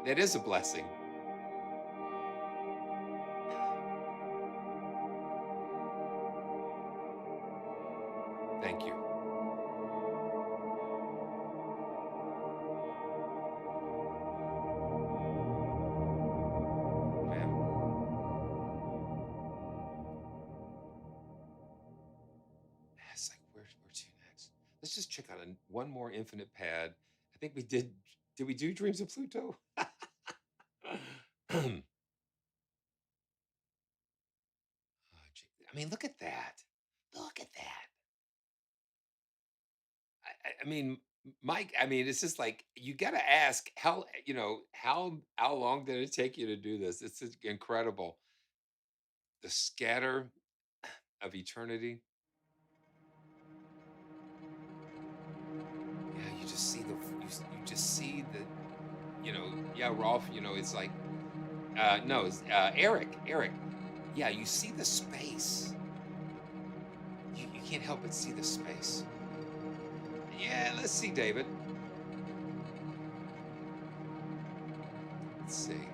that is a blessing. Thank you. Man. It's like where to next? Let's just check out one more infinite pad. I think we did. Did we do Dreams of Pluto? Oh, I mean, look at that. Look at that. I mean, Mike. I mean, it's just like you got to ask how how long did it take you to do this? It's just incredible. The scatter. of eternity. Yeah, you just see you just see the, yeah, Rolf, it's like, no, it's, Eric. Yeah, you see the space. You can't help but see the space. Yeah, let's see, David. Let's see.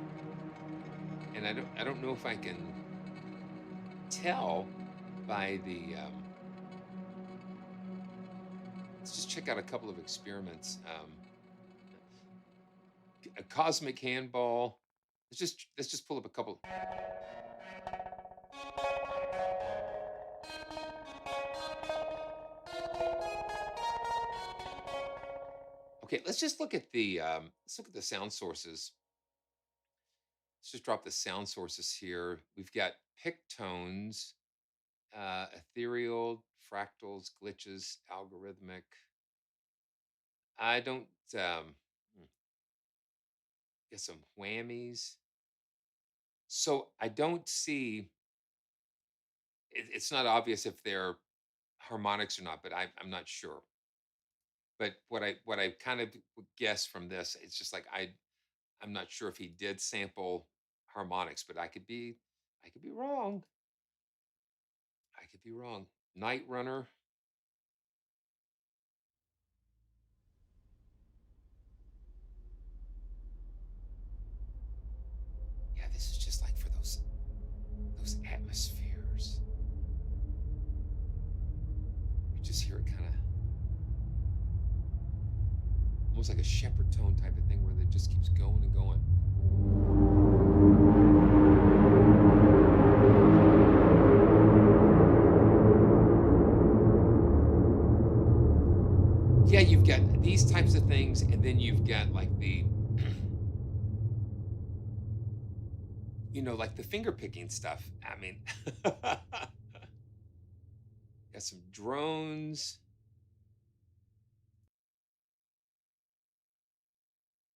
And I don't know if I can tell by the, let's just check out a couple of experiments. A cosmic handball. Let's just pull up a couple. Okay, let's look at the sound sources. Let's just drop the sound sources here. We've got picktones, ethereal, fractals, glitches, algorithmic. I don't hmm, get some whammies. So I don't see it's not obvious if they're harmonics or not, but I'm not sure. But what I kind of would guess from this, it's just like I'm not sure if he did sample harmonics, but I could be wrong. I could be wrong. Night Runner. Yeah, this is just like for those atmospheres. You just hear it kind of almost like a shepherd tone type of thing where it just keeps going and going. Yeah, you've got these types of things, and then you've got like the, like the finger picking stuff. I mean, got some drones.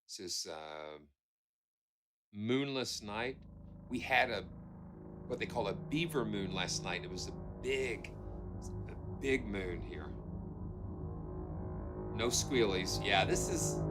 This is moonless night. We had what they call a beaver moon last night. It was a big moon here. No squealies. Yeah, this is.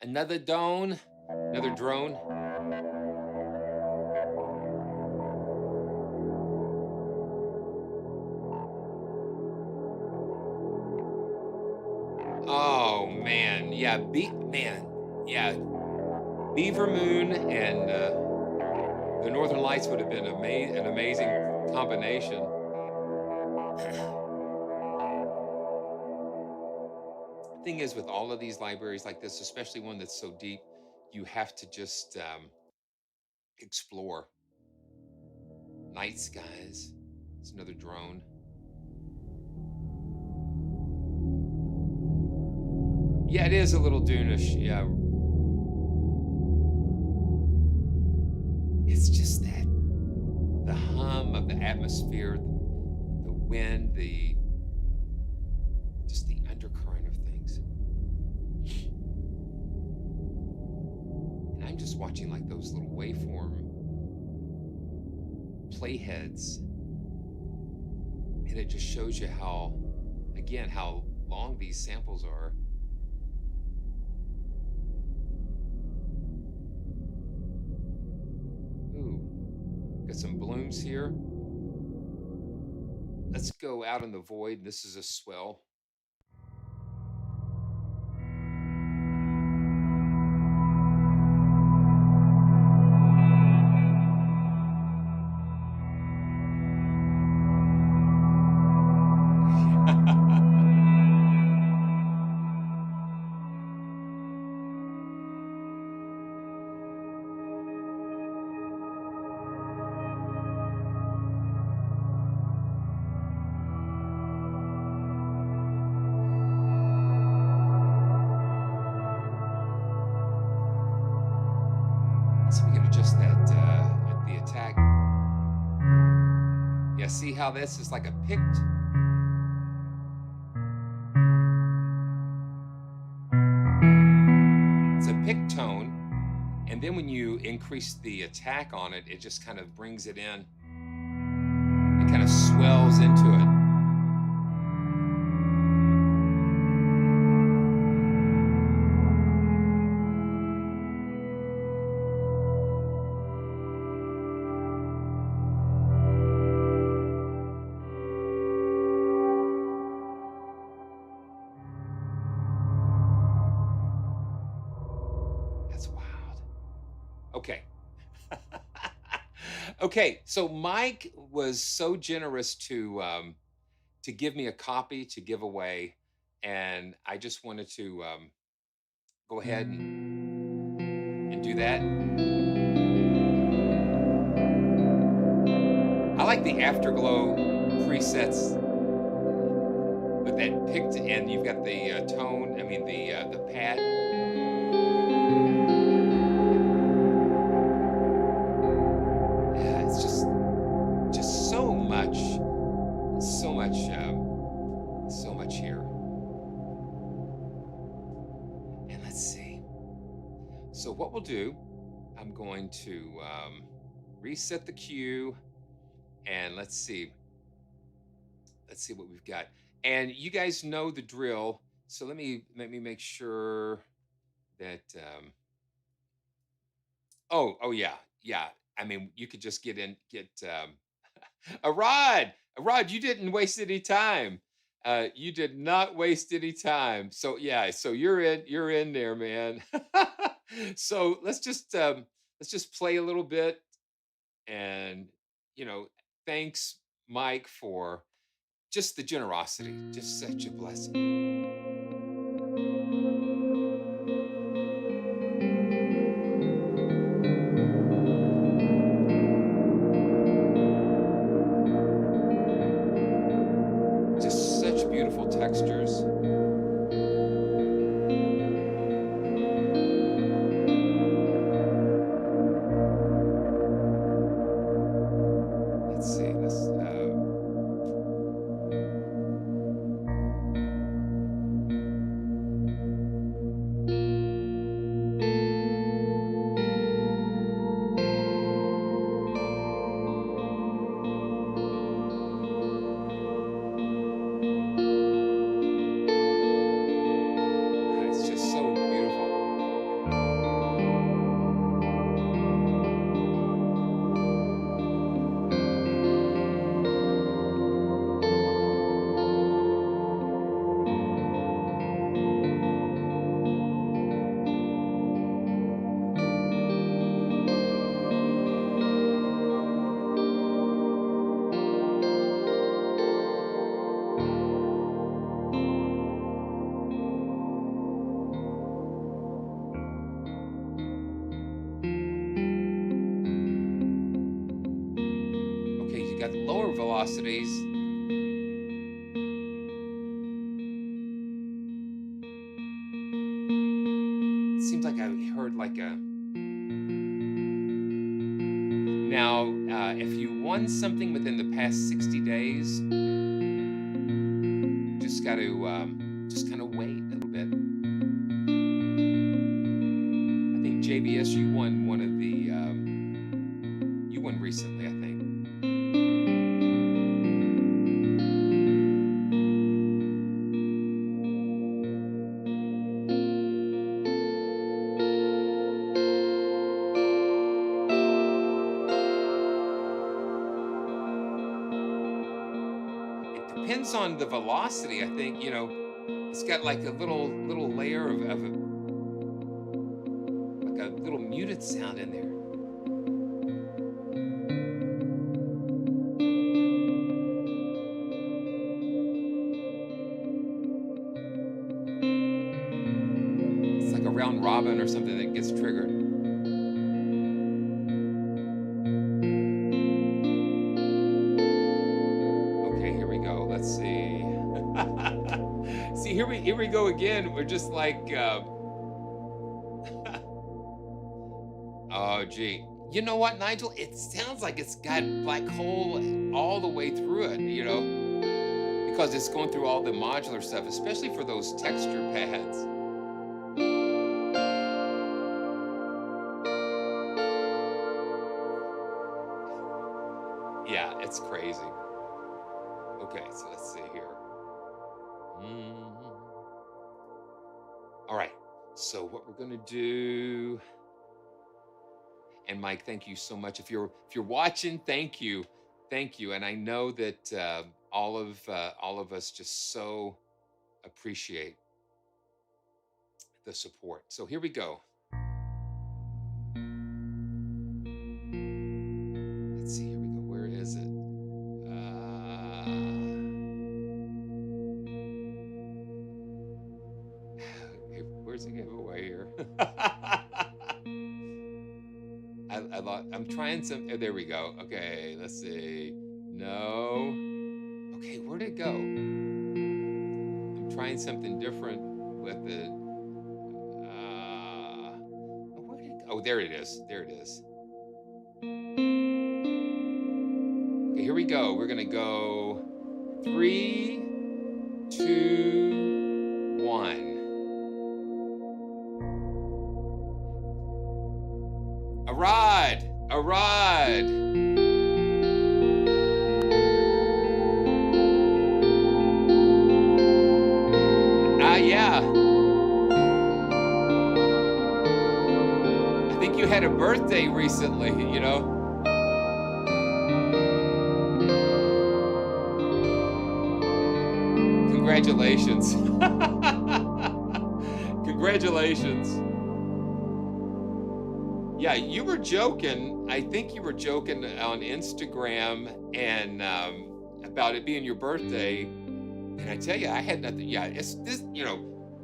Another drone, another drone. Oh man, yeah, yeah, Beaver Moon and the Northern Lights would have been an amazing combination. Thing is, with all of these libraries like this, especially one that's so deep, you have to just explore. Night skies. It's another drone. Yeah, it is a little Dune-ish. Yeah. It's just that the hum of the atmosphere, the wind, just the undercurrent of things. And I'm just watching like those little waveform playheads. And it just shows you how long these samples are. Ooh, got some blooms here. Let's go out in the void. This is a swell. see how this is like a picked. It's a picked tone. And then when you increase the attack on it, it just kind of brings it in. It kind of swells into it. That's wild. Okay. Okay, so Mike was so generous to give me a copy to give away, and I just wanted to go ahead and do that. I like the afterglow presets with that picked, and you've got the tone. I mean the pad. Yeah, it's just so much, so much, so much here. And let's see. So what we'll do, I'm going to reset the cue, and let's see what we've got. And you guys know the drill. So let me make sure that. Oh yeah, yeah. I mean, you could just get a rod. A rod. You didn't waste any time. You did not waste any time. So yeah, so you're in there, man. So let's just play a little bit, and you know, thanks, Mike, for just the generosity. Just such a blessing. Just such beautiful textures. Let's see this. It's just so beautiful. Okay, you got lower velocities. It seems like I heard like a. Now, if you won something within the past 60 days, you just got to just kind of wait a little bit. I think JVS, you won one of the. You won recently, I think. It depends on the velocity. I think it's got like a little layer of like a little muted sound in there. It's like a round robin or something that gets triggered. Okay, here we go. Let's see. See, here we go again. We're just like, oh, gee, You know what, Nigel? It sounds like it's got black hole all the way through it, because it's going through all the modular stuff, especially for those texture pads. Yeah, it's crazy. Okay, so let's see here. Mhm. All right. So what we're gonna do, and Mike, thank you so much. If you're watching, thank you. And I know that all of us just so appreciate the support. So here we go. Let's see. Here we go. Where is it? Where's the giveaway here? I'm trying some. Oh, there we go. Okay, let's see. No. Okay, where'd it go? I'm trying something different with it. Where'd it go? Oh, there it is. There it is. Okay, here we go. We're gonna go 3, 2, 1. A ride. A ride. Yeah. I think you had a birthday recently. Congratulations. Congratulations. Yeah, you were joking. I think you were joking on Instagram and about it being your birthday. And I tell you, I had nothing. Yeah, it's this.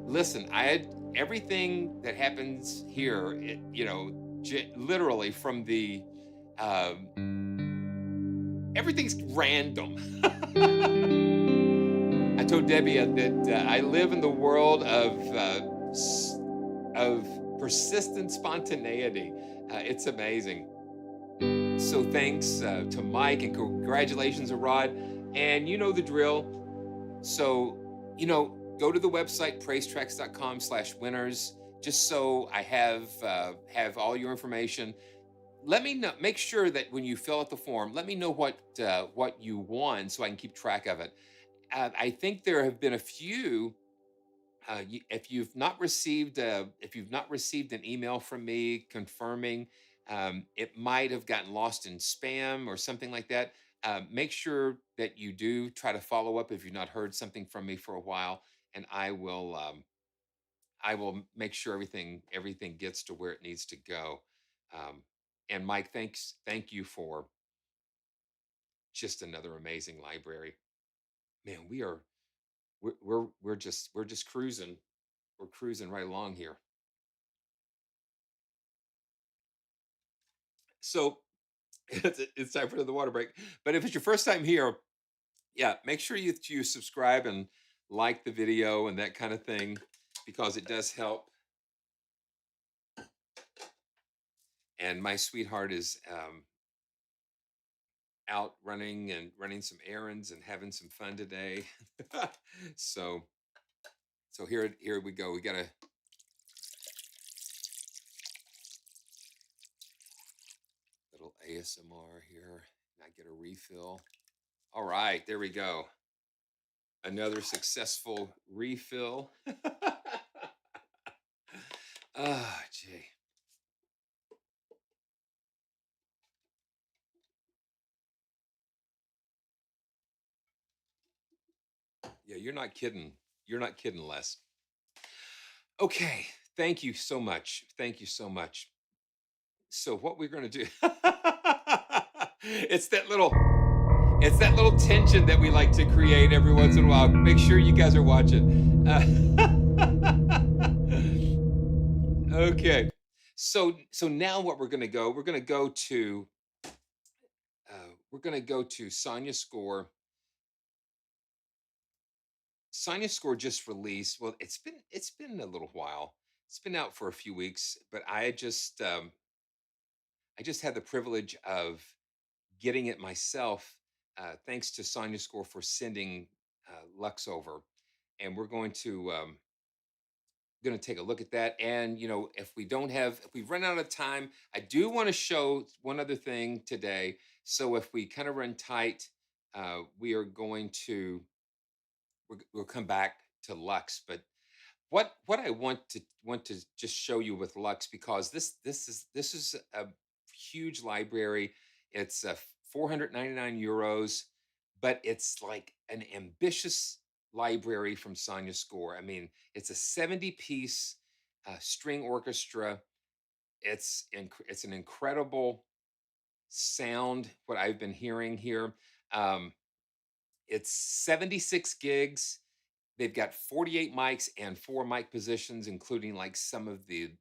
Listen, I had everything that happens here. Literally from the everything's random. I told Debbie that I live in the world of persistent spontaneity. It's amazing. So thanks to Mike and congratulations, Rod. And you know the drill. So, go to the website praisetracks.com/winners, just so I have all your information. Let me know. Make sure that when you fill out the form, let me know what you won, so I can keep track of it. I think there have been a few. If you've not received an email from me confirming, it might have gotten lost in spam or something like that. Make sure that you do try to follow up if you've not heard something from me for a while, and I will make sure everything gets to where it needs to go. Um, and Mike, thank you for just another amazing library. Man, we're just cruising. We're cruising right along here. So it's time for the water break. But if it's your first time here, yeah, make sure you subscribe and like the video and that kind of thing, because it does help. And my sweetheart is out running some errands and having some fun today. so so here we go. We got a little ASMR here. And I get a refill. All right, there we go. Another successful refill. Ah, gee. Yeah, you're not kidding. You're not kidding, Les. Okay, thank you so much. Thank you so much. So what we're going to do it's that little tension that we like to create every once in a while. Make sure you guys are watching. Okay. So now what we're going to go to Sonuscore. Sonuscore just released. Well, it's been a little while. It's been out for a few weeks, but I just I just had the privilege of getting it myself, thanks to Sonuscore for sending Lux over, and we're going to take a look at that. And if we run out of time, I do want to show one other thing today. So if we kind of run tight, we are going to we'll come back to Lux. But what I want to just show you with Lux, because this is a huge library. It's 499 euros, but it's like an ambitious library from Sonuscore. I mean, it's a 70-piece string orchestra. It's an incredible sound. What I've been hearing here, um, it's 76 gigs. They've got 48 mics and 4 mic positions, including like some of the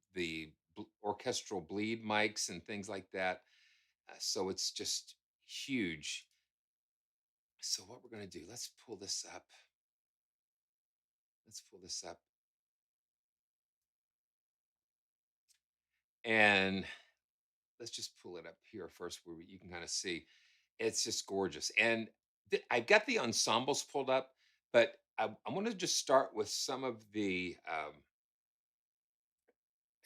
orchestral bleed mics and things like that. So it's just huge. So what we're going to do, let's pull this up. Let's pull this up. And let's just pull it up here first where you can kind of see. It's just gorgeous. And I've got the ensembles pulled up, but I want to just start with some of the I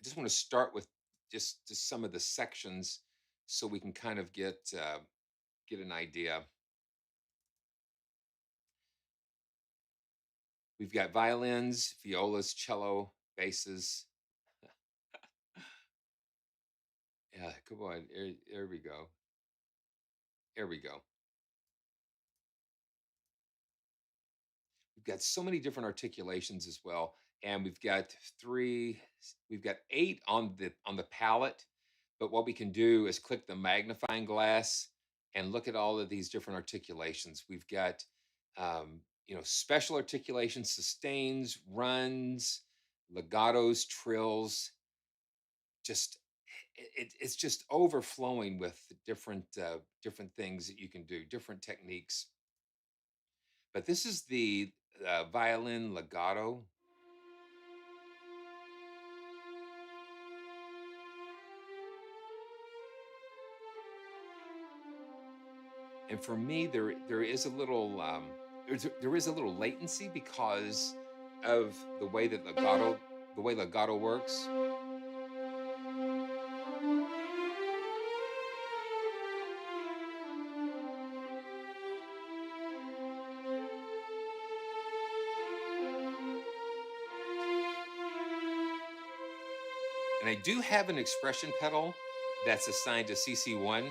just want to start with just some of the sections so we can kind of get an idea. We've got violins, violas, cello, basses. Yeah, come on. There we go. There we go. We've got so many different articulations as well, and we've got 8 on the palette. But what we can do is click the magnifying glass and look at all of these different articulations. We've got special articulations, sustains, runs, legatos, trills. Just it's just overflowing with different things that you can do, different techniques. But this is the violin legato. And for me, there is a little there is a little latency because of the way legato works. And I do have an expression pedal that's assigned to CC1.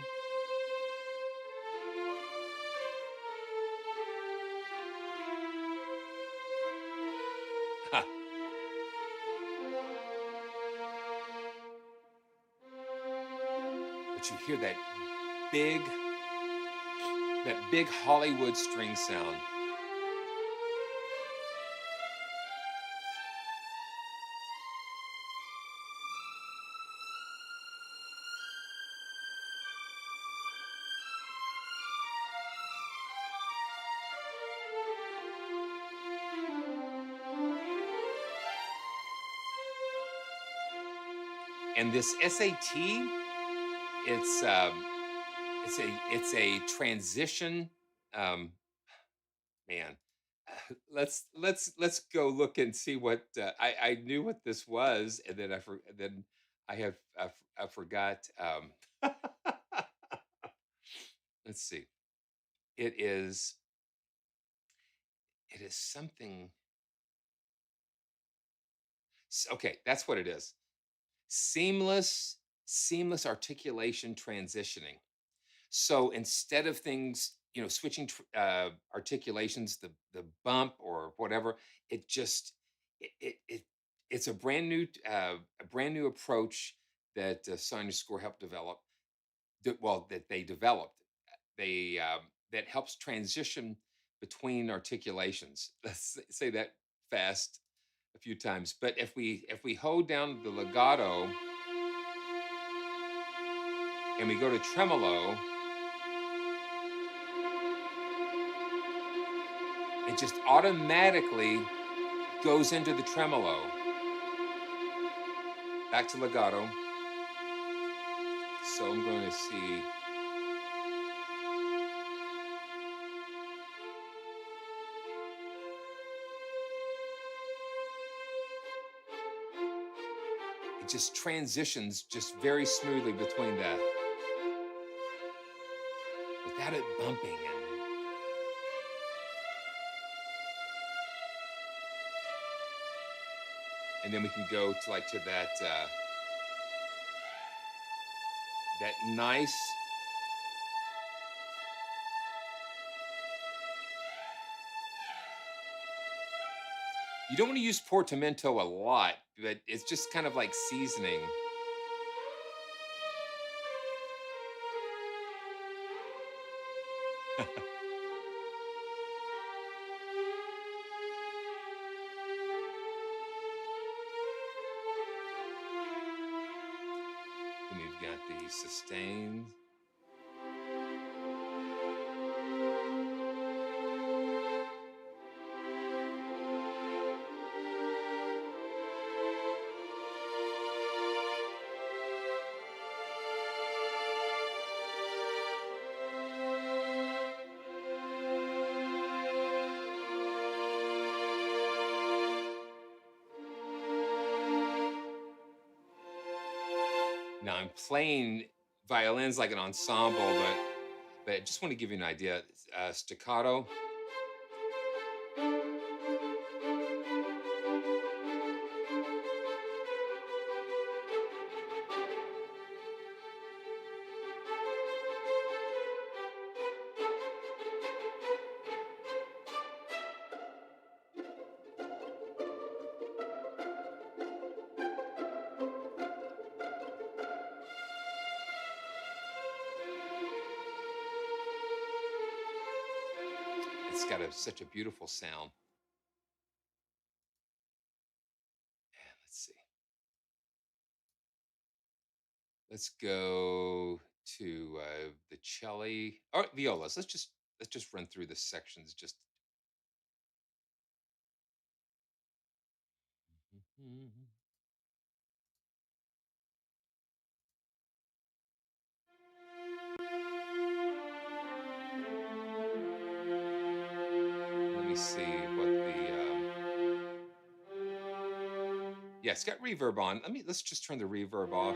But you hear big that big Hollywood string sound. And this SAT, it's a transition. Um, Man, let's go look and see what I knew what this was, and then I forgot. Let's see. It is it is something. Okay, that's what it is. Seamless articulation transitioning. So instead of things, switching articulations, the bump or whatever, it just it it's a brand new approach that Sonuscore helped develop. That they developed. That helps transition between articulations. Let's say that fast a few times. But if we hold down the legato and we go to tremolo, it just automatically goes into the tremolo. Back to legato. So I'm going to see. It just transitions just very smoothly between that without it bumping. And then we can go to like to that nice. You don't want to use portamento a lot, but it's just kind of like seasoning. And we've got the sustained. Now I'm playing violins like an ensemble, but I just want to give you an idea. Staccato. It's got such a beautiful sound. And let's see. Let's go to the cello or violas. Let's just run through the sections. Just let me see what the yeah, it's got reverb on. Let's just turn the reverb off.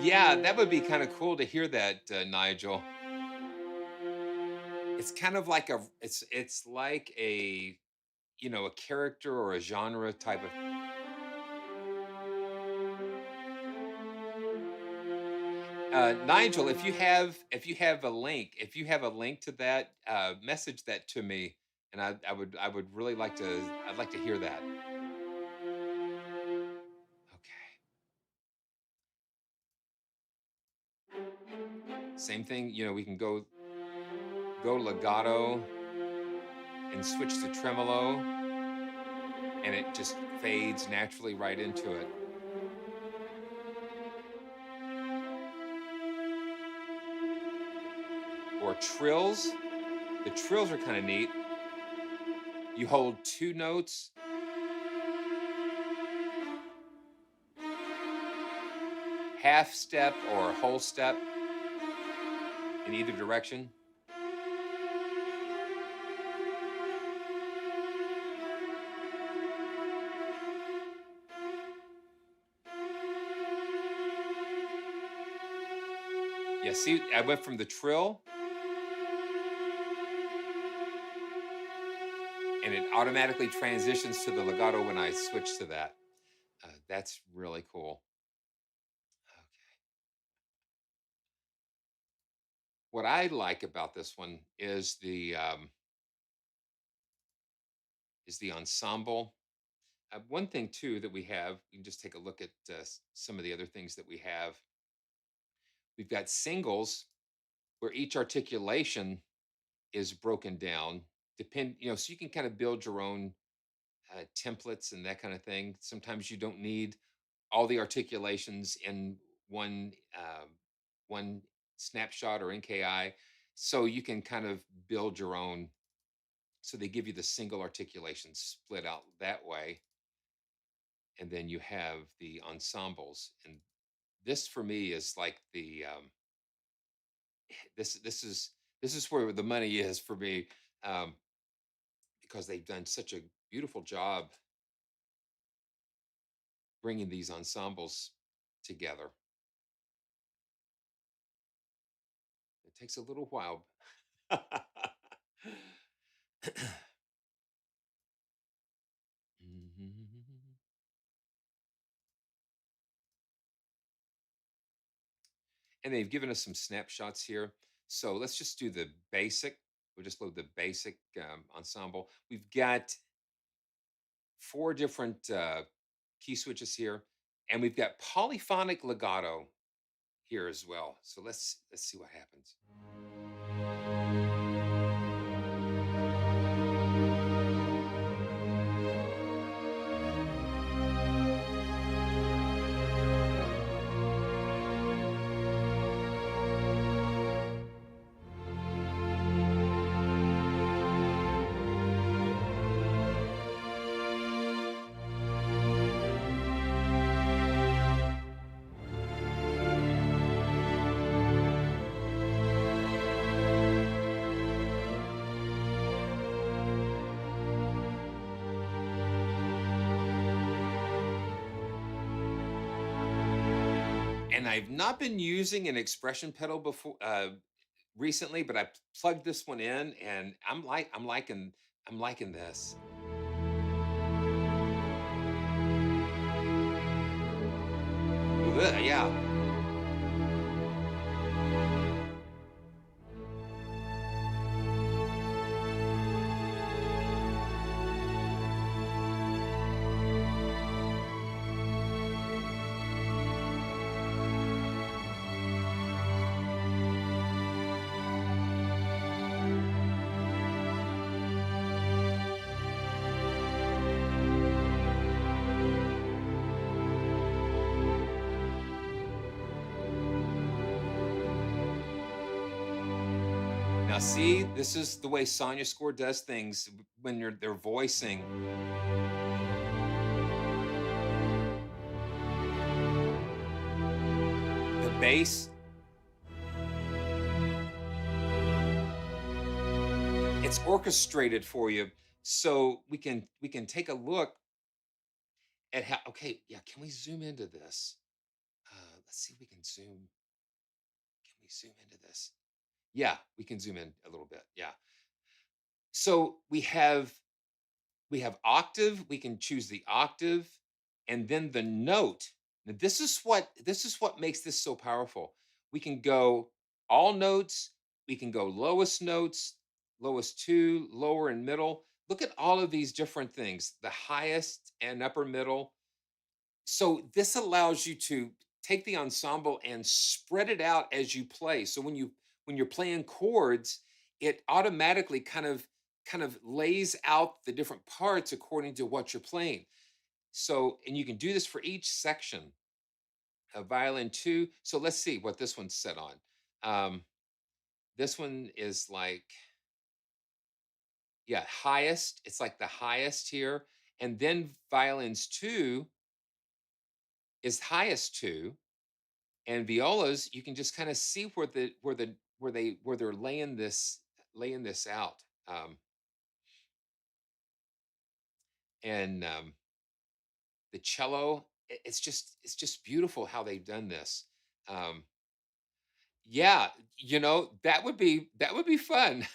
Yeah, that would be kind of cool to hear that, Nigel. It's kind of like it's like a a character or a genre type of. Nigel, if you have a link to that, message that to me, and I would really like to. I'd like to hear that. Okay. Same thing. We can go legato and switch to tremolo, and it just fades naturally right into it. Or trills. The trills are kind of neat. You hold two notes, half step or whole step in either direction. Yeah, see, I went from the trill and it automatically transitions to the legato when I switch to that. That's really cool. Okay. What I like about this one is the ensemble. One thing too that we have, you can just take a look at some of the other things that we have. We've got singles where each articulation is broken down. So you can kind of build your own templates and that kind of thing. Sometimes you don't need all the articulations in one snapshot or NKI, so you can kind of build your own. So they give you the single articulation split out that way, and then you have the ensembles. And this for me is like the this is where the money is for me, um, because they've done such a beautiful job bringing these ensembles together. It takes a little while. Mhm. And they've given us some snapshots here. So let's just do the basic. We'll just load the basic ensemble. We've got four different key switches here, and we've got polyphonic legato here as well. So let's see what happens. And I've not been using an expression pedal before recently, but I plugged this one in, and I'm liking this. Yeah. Now, see, this is the way Sonuscore does things when they're voicing. The bass, it's orchestrated for you, so we can take a look at how. Okay, yeah, can we zoom into this? Let's see if we can zoom. Can we zoom into this? Yeah, we can zoom in a little bit. Yeah. So we have octave. We can choose the octave, and then the note. Now, this is what makes this so powerful. We can go all notes. We can go lowest notes, lowest two, lower and middle. Look at all of these different things. The highest and upper middle. So this allows you to take the ensemble and spread it out as you play. So when you're playing chords, it automatically kind of lays out the different parts according to what you're playing. So, and you can do this for each section. A violin two. So let's see what this one's set on. Um, this one is like, yeah, highest. It's like the highest here. And then violins two is highest two, and violas, you can just kind of see where they're laying this out. And the cello, it's just beautiful how they've done this. um yeah, that would be fun.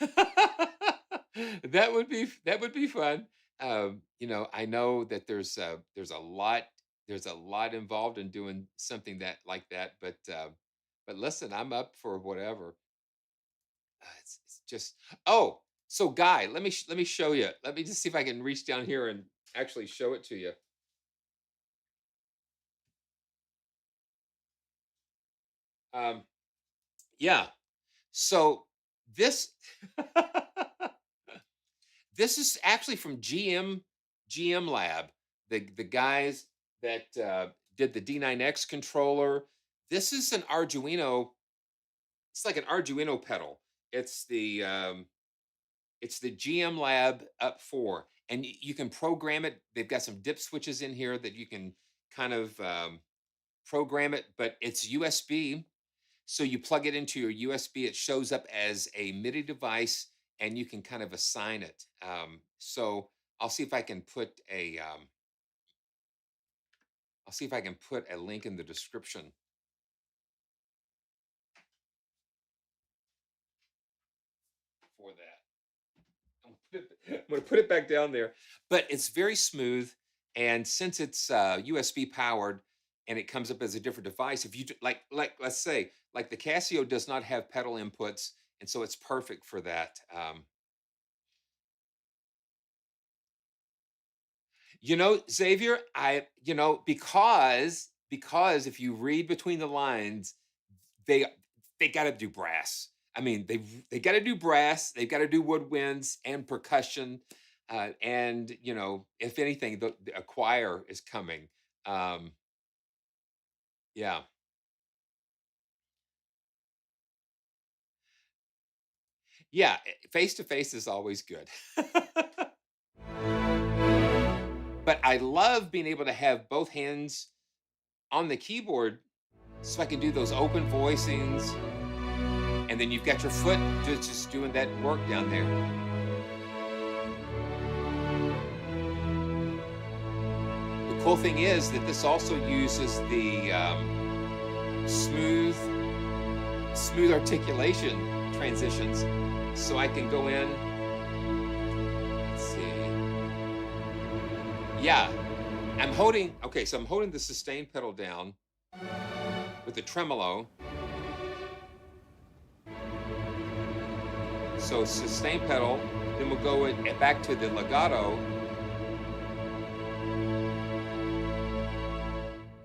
That would be fun. I know that there's a lot involved in doing something that like that, but listen, I'm up for whatever. It's just, oh, so Guy, let me show you. Let me just see if I can reach down here and actually show it to you. Um, yeah. So This this is actually from GM Lab, the guys that did the D9X controller. This is an Arduino. It's like an Arduino pedal. It's the GM Lab up 4, and you can program it. They've got some dip switches in here that you can kind of program it, but it's USB. So you plug it into your USB, it shows up as a MIDI device, and you can kind of assign it. So I'll see if I can put a I'll see if I can put a link in the description for that. I'm gonna put it back down there, but it's very smooth, and since it's USB powered and it comes up as a different device, if you like let's say like the Casio does not have pedal inputs, and so it's perfect for that. Xavier, because if you read between the lines, they they got to do brass. I mean, they got to do brass. They've got to do woodwinds and percussion, and if anything, a choir is coming. Um, yeah, yeah. Face to face is always good, but I love being able to have both hands on the keyboard so I can do those open voicings, and then you've got your foot just doing that work down there. The cool thing is that this also uses the smooth smooth articulation transitions, so I can go in. Let's see. Yeah, so I'm holding the sustain pedal down with the tremolo. So sustain pedal, then we'll go back to the legato.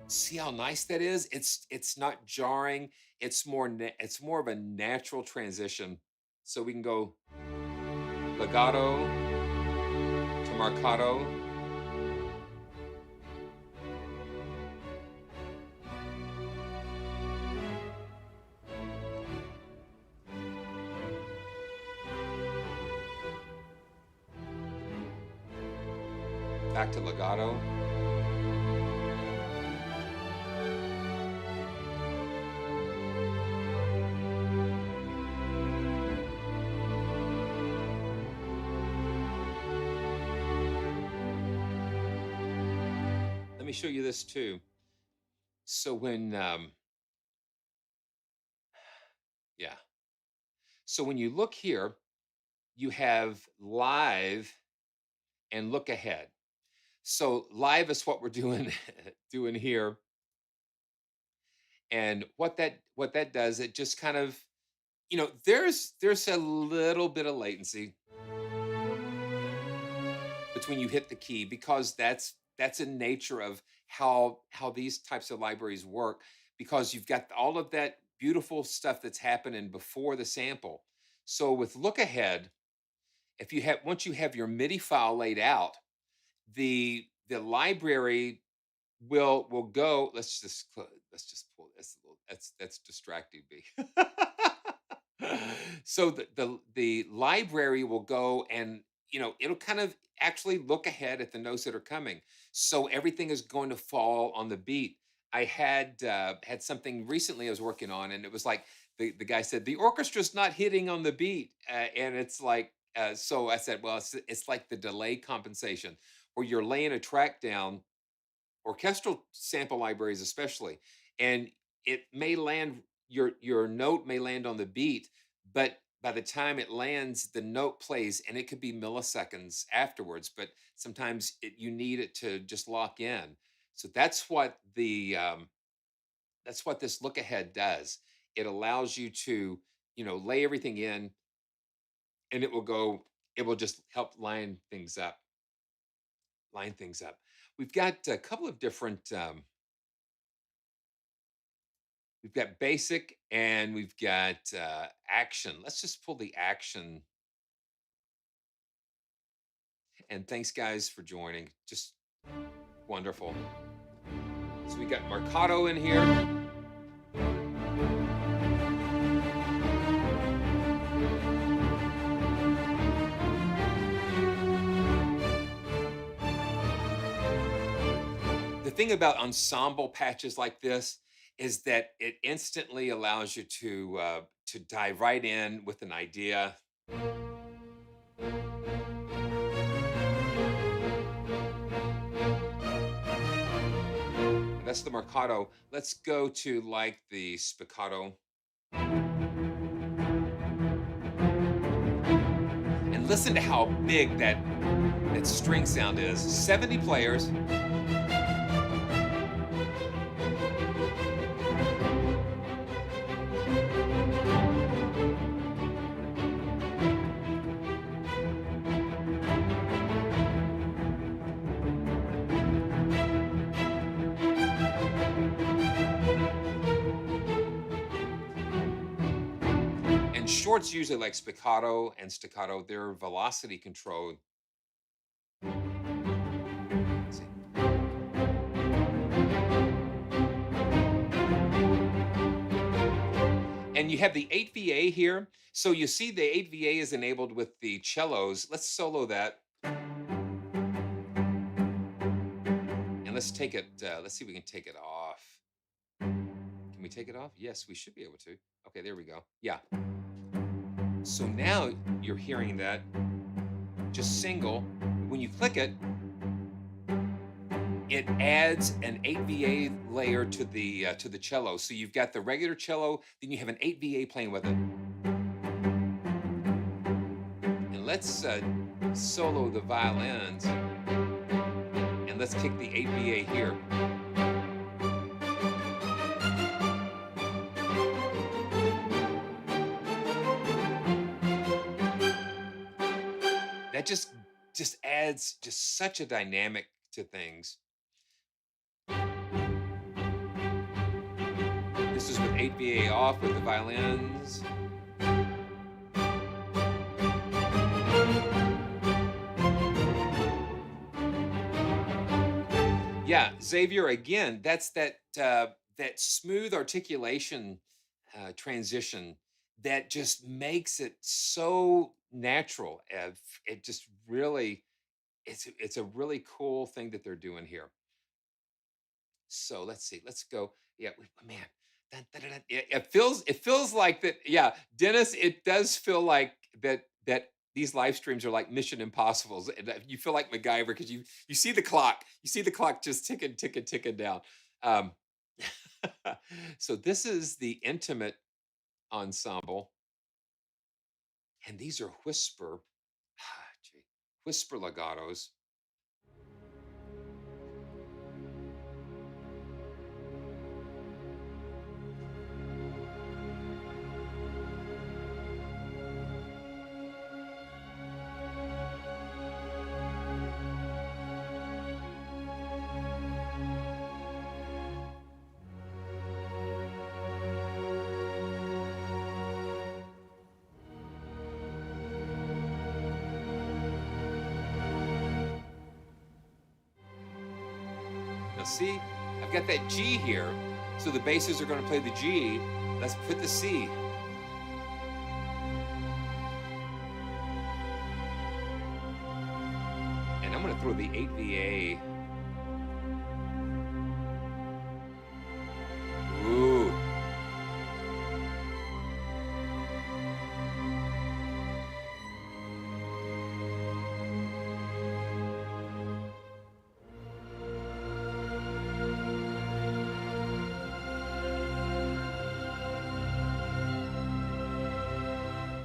See how nice that is? It's not jarring. It's more of a natural transition. So we can go legato to marcato. Back to legato. Let me show you this too. So yeah. So when you look here, you have live and look ahead. So live is what we're doing doing here. And what that does, it just kind of, there's a little bit of latency between you hit the key, because that's a nature of how these types of libraries work, because you've got all of that beautiful stuff that's happening before the sample. So with look ahead, if you have once you have your MIDI file laid out, the library will go. Let's just pull this a little. That's distracting me. So the library will go, and it'll kind of actually look ahead at the notes that are coming, so everything is going to fall on the beat. I had something recently I was working on, and it was like the guy said the orchestra's not hitting on the beat, and it's like, so I said, well, it's like the delay compensation, where you're laying a track down, orchestral sample libraries especially, and it may land, your note may land on the beat, but by the time it lands, the note plays, and it could be milliseconds afterwards, but sometimes you need it to just lock in. So that's what this look ahead does. It allows you to lay everything in, and it will just help line things up. We've got a couple of different we've got basic and we've got action. Let's just pull the action. And thanks, guys, for joining. Just wonderful. So we got Marcato in here. The thing about ensemble patches like this is that it instantly allows you to dive right in with an idea. That's the Marcato. Let's go to like the Spiccato. And listen to how big that string sound is. 70 players. And shorts usually like spiccato and staccato, they're velocity controlled. Let's see. And you have the 8VA here. So you see the 8VA is enabled with the cellos. Let's solo that. And let's take it, let's see if we can take it off. Can we take it off? Yes, we should be able to. Okay, there we go. Yeah. So now you're hearing that just single. When you click it, it adds an 8VA layer to the cello. So you've got the regular cello, then you have an 8VA playing with it. And let's solo the violins, and let's kick the 8VA here. That just adds just such a dynamic to things. This is with 8VA off with the violins. Yeah, Xavier, again, that's that smooth articulation transition that just makes it so natural. It just really, it's a really cool thing that they're doing here. So let's see, let's go. Yeah, man, it feels like that. Yeah, Dennis, it does feel like that these live streams are like Mission Impossibles, and you feel like MacGyver because you see the clock, just ticking down. Um, so this is the intimate ensemble, and these are whisper legatos. Now see, I've got that G here, so the basses are going to play the G. Let's put the C. And I'm going to throw the 8VA. Ooh.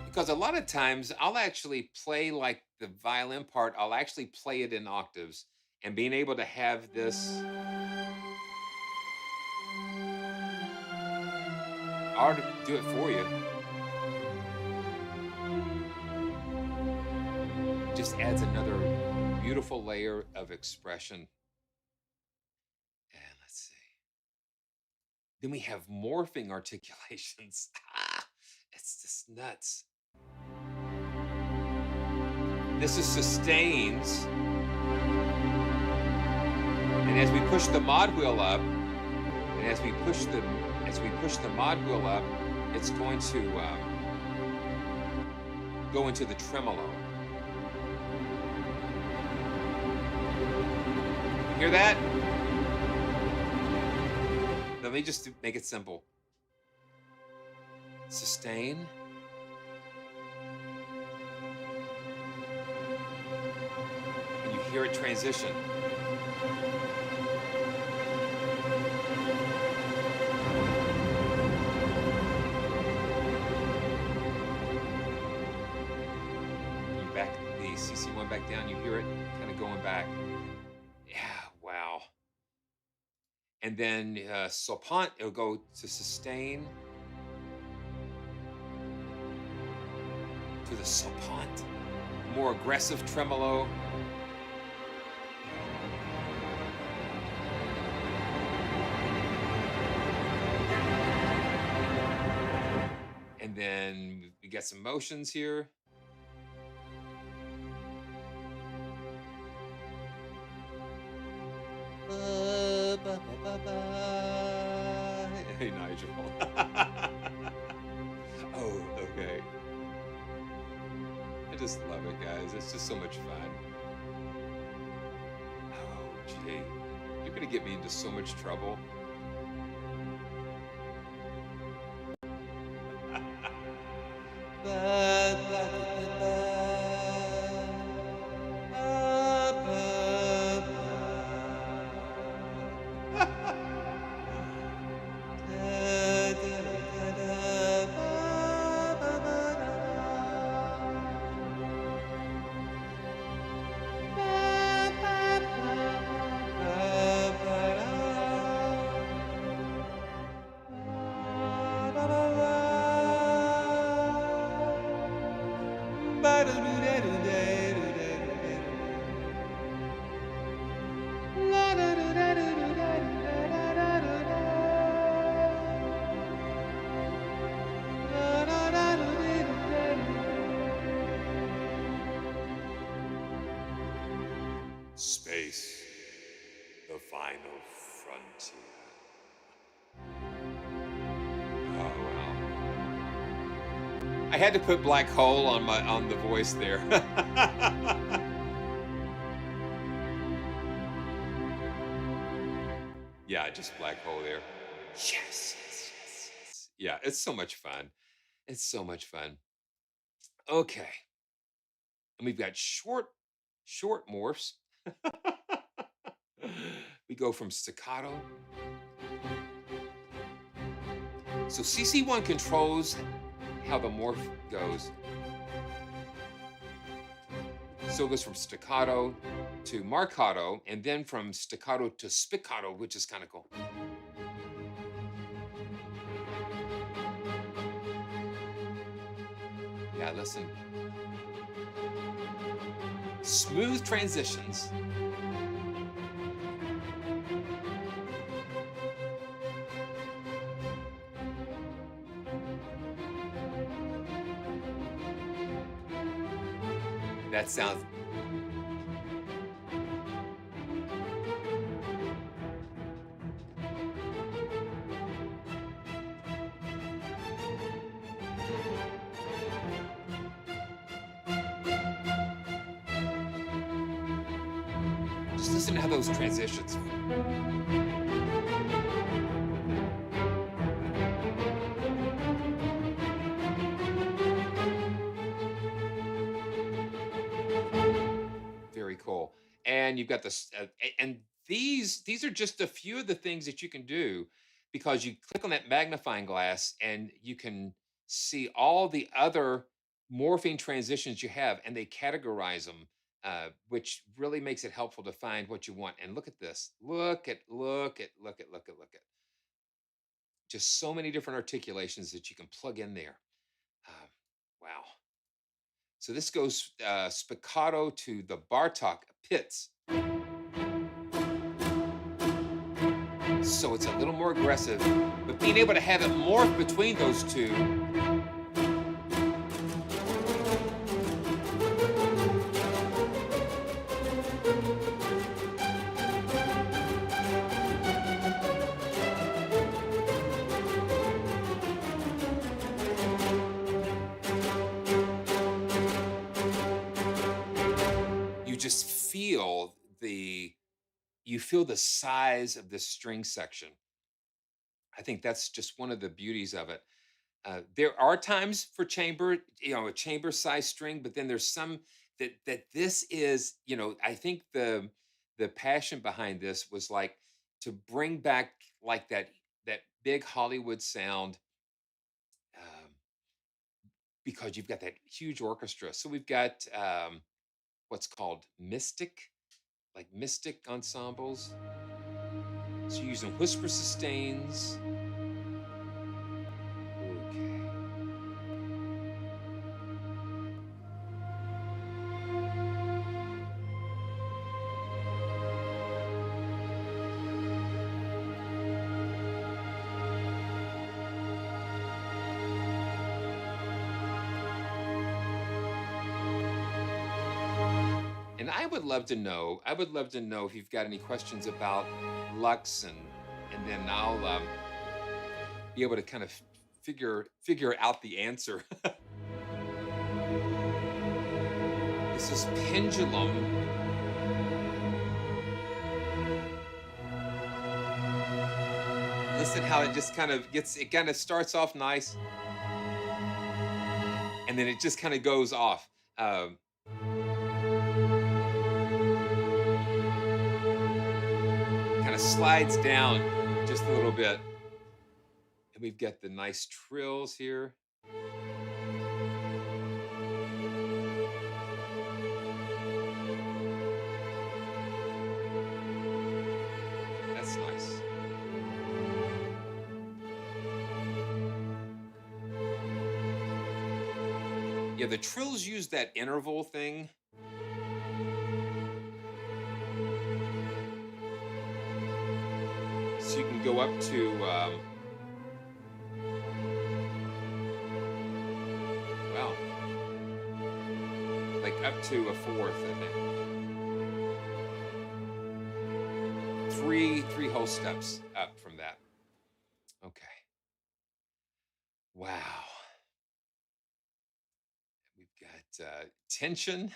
Because a lot of times I'll actually play like the violin part, I'll actually play it in octaves, and being able to have this ought to do it for you. Just adds another beautiful layer of expression. And let's see. Then we have morphing articulations. It's just nuts. This is sustains. And as we push the mod wheel up, and as we push the mod wheel up, it's going to go into the tremolo. You hear that? Let me just make it simple. Sustain. And you hear it transition. You back the CC1 back down, you hear it kind of going back. Yeah, wow. And then sopant, it'll go to sustain to the sopant, more aggressive tremolo. And then we got some motions here. Hey, Nigel. Oh, okay. I just love it, guys. It's just so much fun. Oh, gee. You're going to get me into so much trouble. Space, the final frontier. Oh well. I had to put black hole on the voice there. Yeah, just black hole there. Yes, yes, yes, yes. Yeah, it's so much fun. It's so much fun. Okay. And we've got short morphs. We go from staccato. So CC1 controls how the morph goes. So it goes from staccato to marcato, and then from staccato to spiccato, which is kind of cool. Yeah, listen. Smooth transitions. That sounds. Just listen to how those transitions. Very cool. And you've got this, and these are just a few of the things that you can do, because you click on that magnifying glass and you can see all the other morphing transitions you have, and they categorize them, which really makes it helpful to find what you want. And look at this. Look at. Just so many different articulations that you can plug in there. Wow. So this goes spiccato to the Bartok pits. so it's a little more aggressive, but being able to have it morph between those two. You just feel the size of the string section. I think that's just one of the beauties of it. There are times for chamber, a chamber size string, but then there's some that this is, I think the passion behind this was like to bring back like that big Hollywood sound, um, because you've got that huge orchestra. So we've got what's called mystic ensembles. So you're using whisper sustains. Okay. And I would love to know if you've got any questions about Lux, and then I'll be able to kind of figure out the answer. This is pendulum. Listen how it just it kind of starts off nice, and then it just kind of goes off. Kind of slides down just a little bit. And we've got the nice trills here. That's nice. Yeah, the trills use that interval thing. So you can go up to, well, like up to a fourth, I think. Three whole steps up from that. Okay. Wow. We've got tension.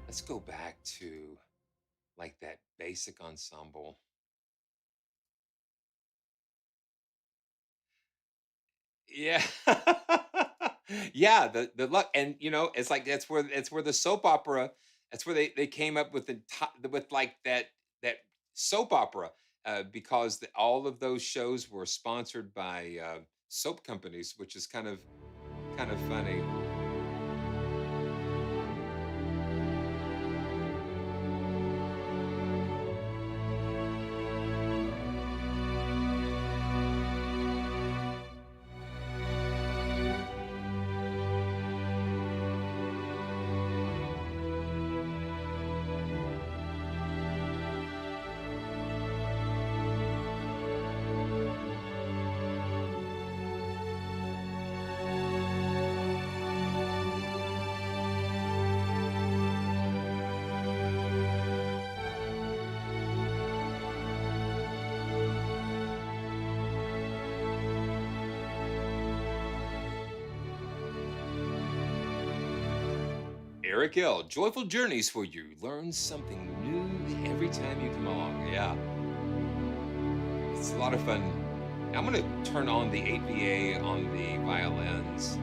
Let's go back to like that basic ensemble. Yeah. Yeah, the luck, and it's like that's where the soap opera, that's where they came up with with like that soap opera, because all of those shows were sponsored by soap companies, which is kind of funny. Eric L. Joyful journeys for you. Learn something new every time you come along. Yeah, it's a lot of fun. I'm going to turn on the 8VA on the violins.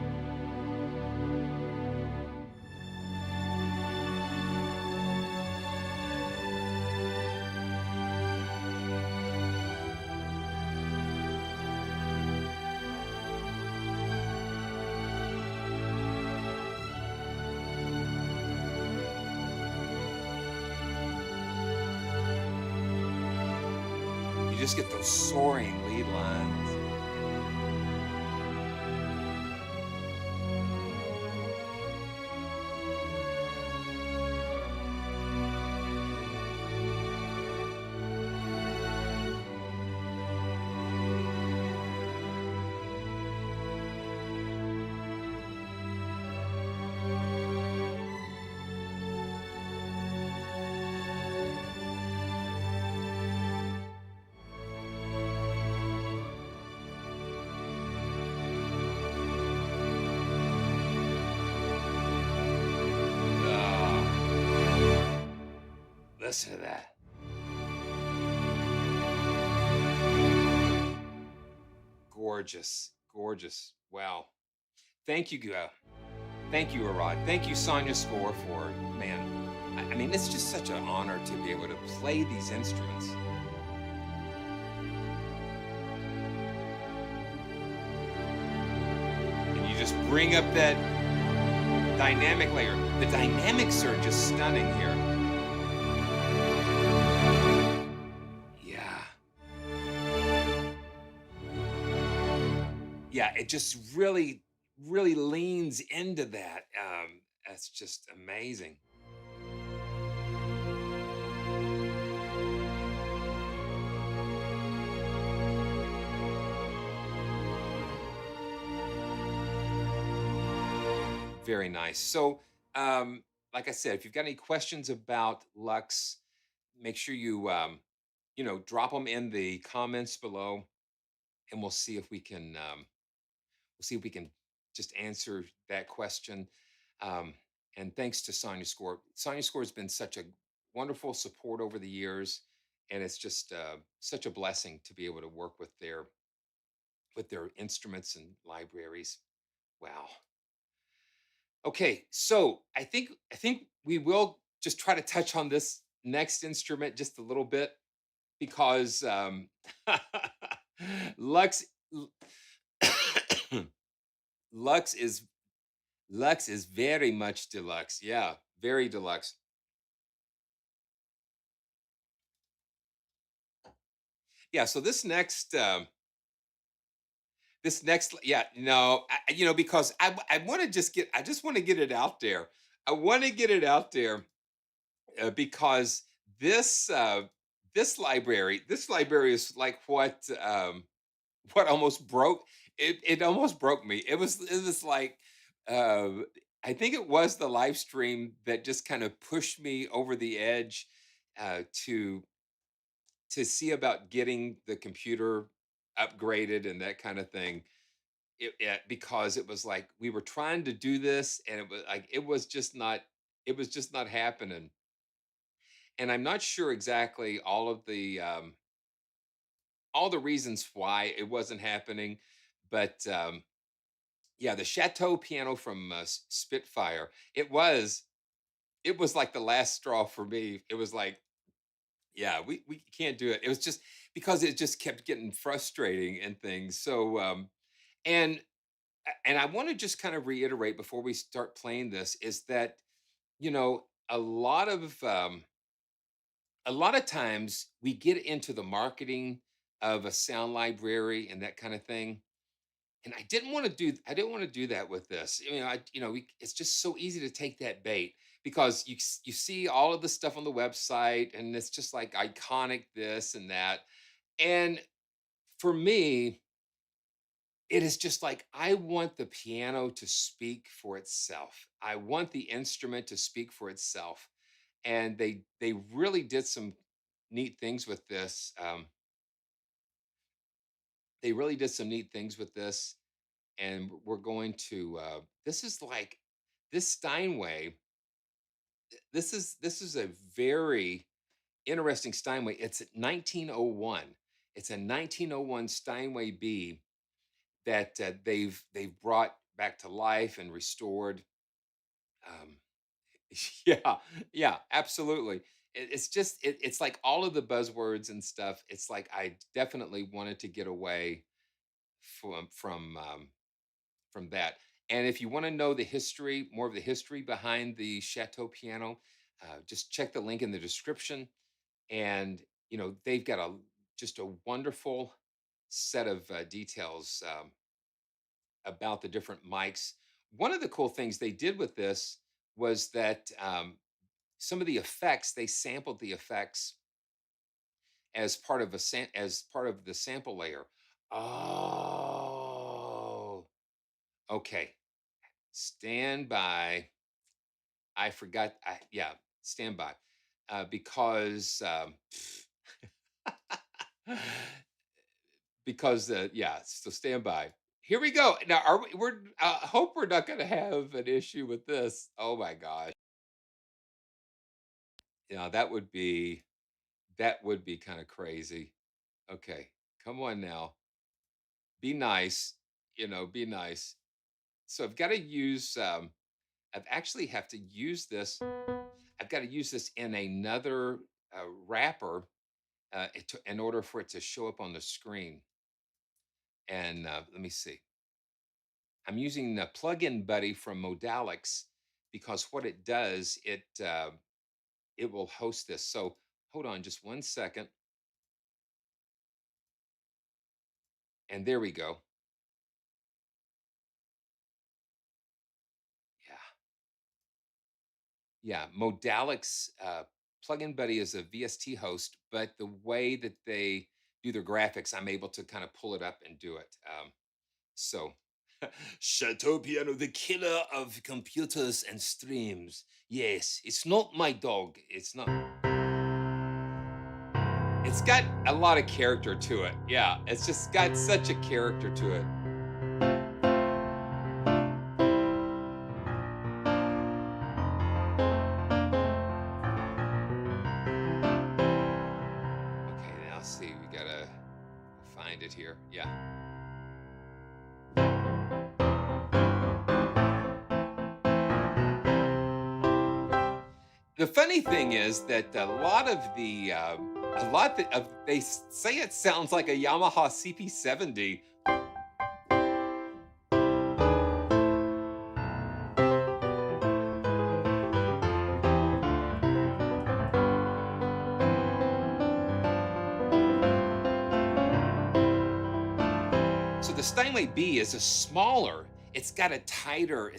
just get those soaring lead lines. Oh, listen to that. Gorgeous, gorgeous. Wow. Thank you, thank you, Arad. Thank you, Sonia Score, for man. I mean, it's just such an honor to be able to play these instruments. And you just bring up that dynamic layer. The dynamics are just stunning here. Yeah. Yeah, it just really, really leans into that. That's just amazing. Very nice. So, like I said, if you've got any questions about Lux, make sure you drop them in the comments below, and we'll see if we can just answer that question. Um, and thanks to Sonia Score. Sonia Score has been such a wonderful support over the years, and it's just such a blessing to be able to work with their instruments and libraries. Wow. Okay, so I think we will just try to touch on this next instrument just a little bit because Lux Lux is Lux is very much deluxe. Yeah, very deluxe. Yeah, so this next yeah, no, because I want to I just want to get it out there. I want to get it out there because this this library is like what almost broke it almost broke me. It was like uh I think it was the live stream that just kind of pushed me over the edge to see about getting the computer upgraded and that kind of thing. Because it was like we were trying to do this and it was just not happening. And I'm not sure exactly all the reasons why it wasn't happening, but yeah, the Chateau piano from Spitfire, it was like the last straw for me. It was like, yeah, we can't do it. It was just because it just kept getting frustrating and things. So and and I want to just kind of reiterate before we start playing this is that a lot of times we get into the marketing of a sound library and that kind of thing. And I didn't want to do that with this. It's just so easy to take that bait because you see all of the stuff on the website and it's just like iconic this and that. And for me, it is just like I want the piano to speak for itself. I want the instrument to speak for itself. And they really did some neat things with this. They really did some neat things with this, and we're going to. This is like this Steinway. This is a very interesting Steinway. It's at 1901. It's a 1901 Steinway B that they've brought back to life and restored. Um, yeah, yeah, absolutely. It's like all of the buzzwords and stuff. It's like I definitely wanted to get away from that. And if you want to know the history, more of the history behind the Chateau piano, just check the link in the description. And they've got just a wonderful set of details about the different mics. One of the cool things they did with this was that some of the effects, they sampled the effects as part of as part of the sample layer. Oh, okay. Stand by. I forgot. Yeah, stand by, because because yeah. So stand by. Here we go. Now, are we? We're. Hope we're not going to have an issue with this. Oh my gosh. Yeah, that would be kind of crazy. Okay, come on now. Be nice. Be nice. So I've got to use. I've actually have to use this. I've got to use this in another wrapper in order for it to show up on the screen. And let me see. I'm using the plugin buddy from Modalix because what it does, it will host this. So hold on just 1 second. And there we go. Yeah. Yeah. Modalix plugin buddy is a VST host, but the way that they do their graphics, I'm able to kind of pull it up and do it. So, Chateau Piano, the killer of computers and streams. Yes, it's not my dog. It's not. It's got a lot of character to it. Yeah, it's just got such a character to it. Okay, now see, we gotta find it here. Yeah. The funny thing is that a lot of they say it sounds like a Yamaha CP70. So the Steinway B is a smaller. It's got a tighter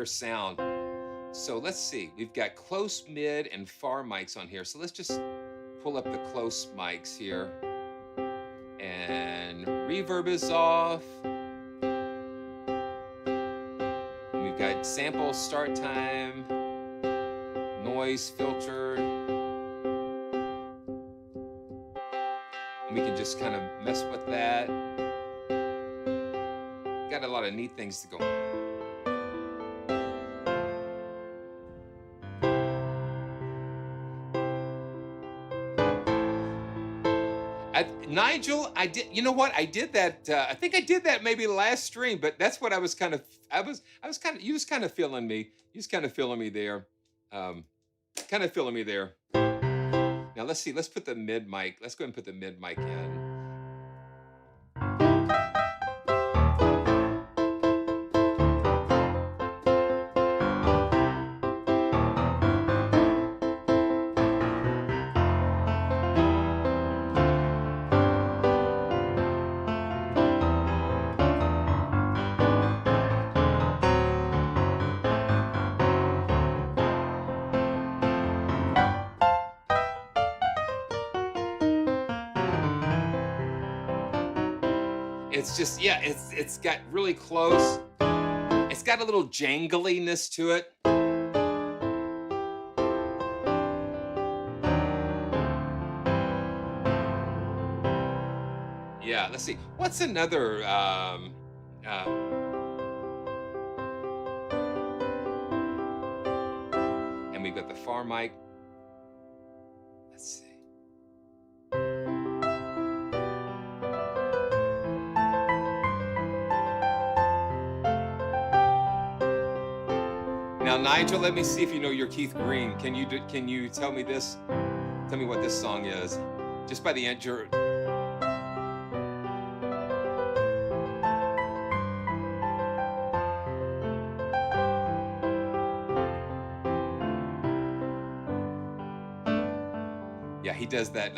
sound. So let's see. We've got close, mid, and far mics on here. So let's just pull up the close mics here. And reverb is off. And we've got sample start time, noise filter. And we can just kind of mess with that. Got a lot of neat things to go. Nigel, I did. You know what? I did that. I think I did that maybe last stream, but that's what I was kind of. I was kind of. You was kind of feeling me. You was kind of feeling me there. Kind of feeling me there. Now let's see. Let's put the mid mic. Let's go ahead and put the mid mic in. It's just, yeah, it's got really close. It's got a little jangliness to it. Yeah, let's see. What's another and we've got the far mic. Let's see. Now, Nigel, let me see if you know your Keith Green. Can you tell me this? Tell me what this song is, just by the end. Yeah, he does that.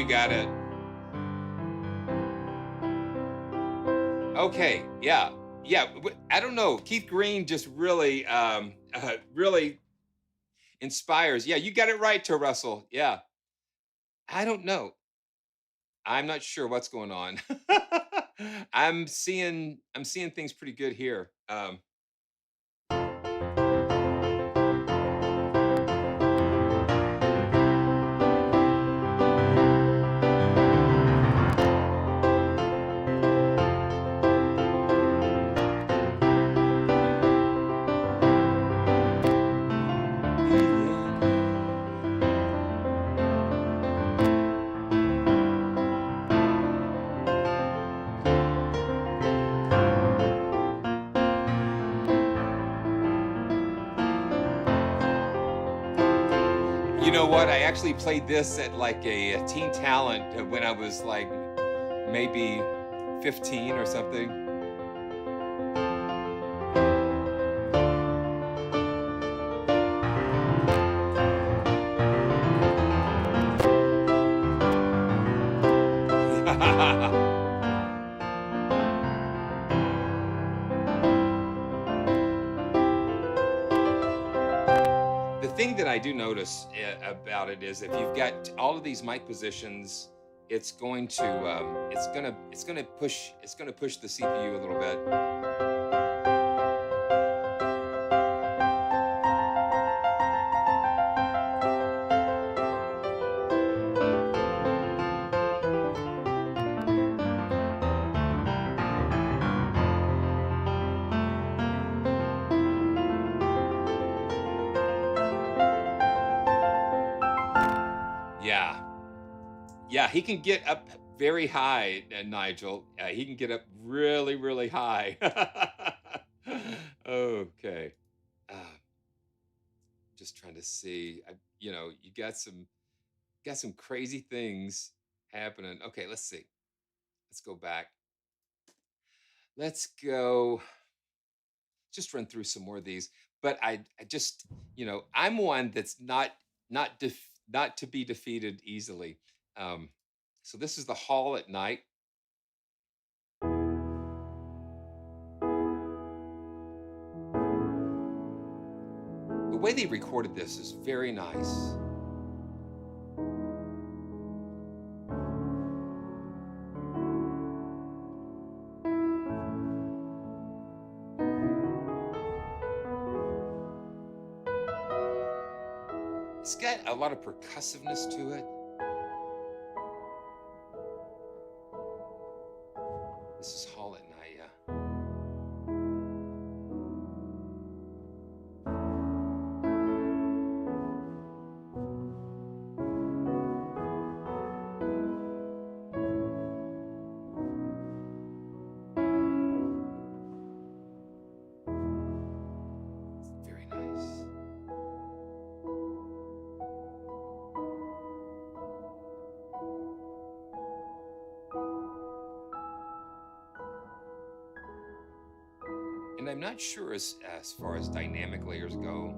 you got it. Okay, yeah, yeah. I don't know. Keith Green just really, really inspires. Yeah, you got it right, to Russell. Yeah, I don't know. I'm not sure what's going on. I'm seeing things pretty good here. You know what? I actually played this at like a teen talent when I was like maybe 15 or something. The thing that I do notice about it is if you've got all of these mic positions, it's gonna push the CPU a little bit. Yeah, yeah, he can get up very high, Nigel. He can get up really, really high. Okay. Uh, just trying to see. You got some crazy things happening. Okay, let's see. Let's go back. Let's go. Just run through some more of these. But I just, I'm one that's not to be defeated easily. Um, so this is the Hall at Night. The way they recorded this is very nice. It's got a lot of percussiveness to it. This is Hall at Night, yeah. It's very nice. And I'm not sure as far as dynamic layers go.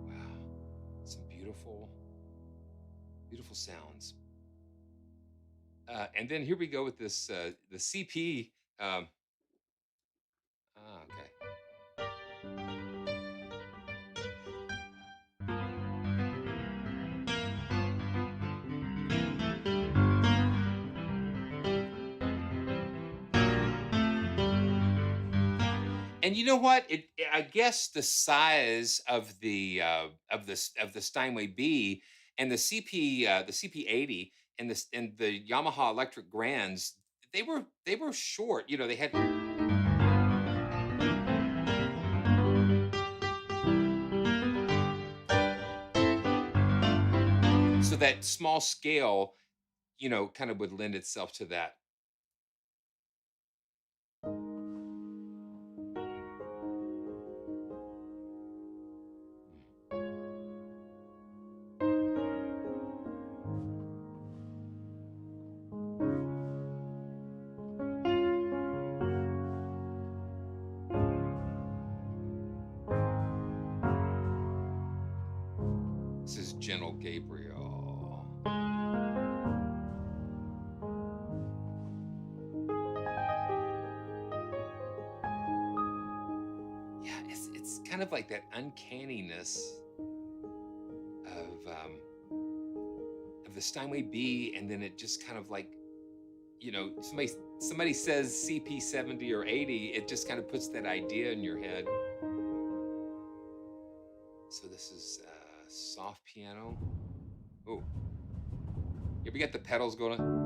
Wow, some beautiful, beautiful sounds. And then here we go with this the CP. Okay. And you know what? I guess the size of the Steinway B and the CP80 and the Yamaha Electric Grands, they were short. They had So that small scale, you know, kind of would lend itself to that. This is Gentle Gabriel. Yeah, it's kind of like that uncanniness of the Steinway B, and then it just kind of like, you know, somebody says CP 70 or 80, it just kind of puts that idea in your head. So this is soft piano. Oh, yeah, we got the pedals going on.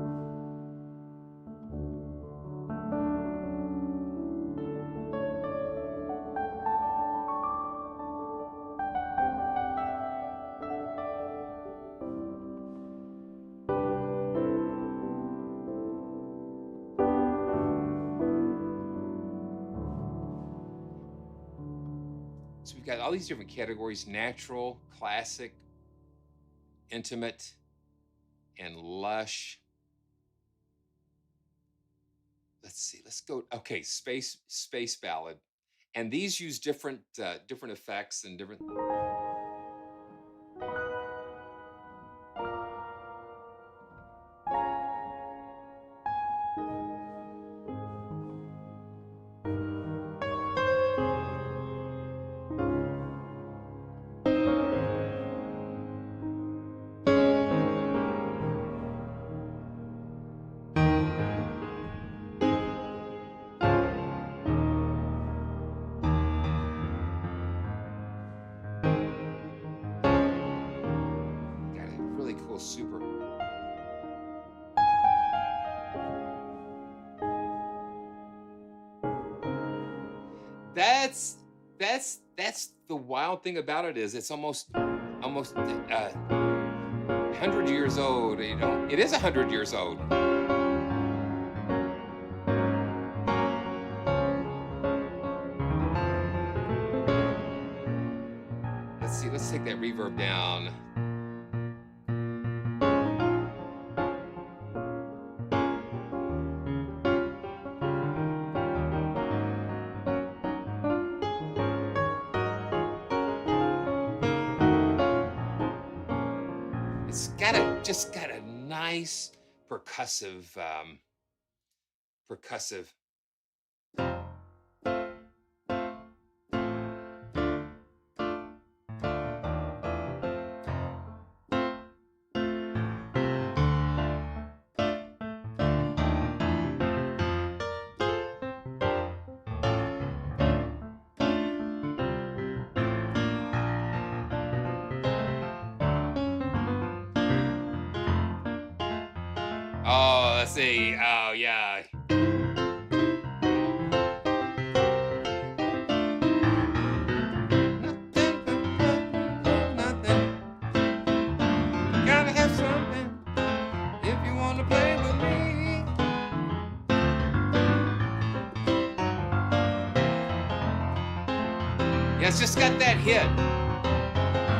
So we've got all these different categories: natural, classic, intimate, and lush. Let's see, let's go. Okay, space ballad. And these use different different effects and different. Got a really cool super. That's the wild thing about it, is it's almost 100 years old. You know, it is 100 years old. Let's see. Let's take that reverb down. It's just got a nice percussive. Oh, let's see. Oh, yeah. Nothing. Gotta have something if you want to play with me. Yeah, it's just got that hit.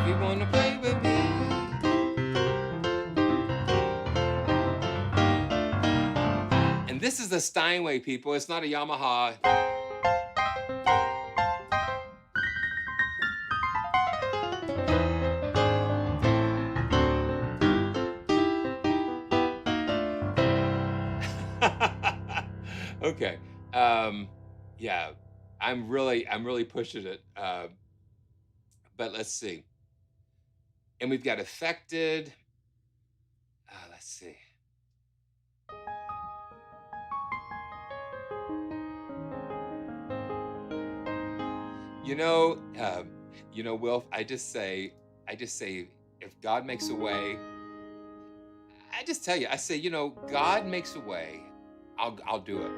If you want to play with me. And this is the Steinway, people. It's not a Yamaha. Okay. Yeah, I'm really pushing it. But let's see. And we've got affected. Let's see. You know, Wilf, I just say, if God makes a way, I just tell you, I say, you know, God makes a way, I'll do it.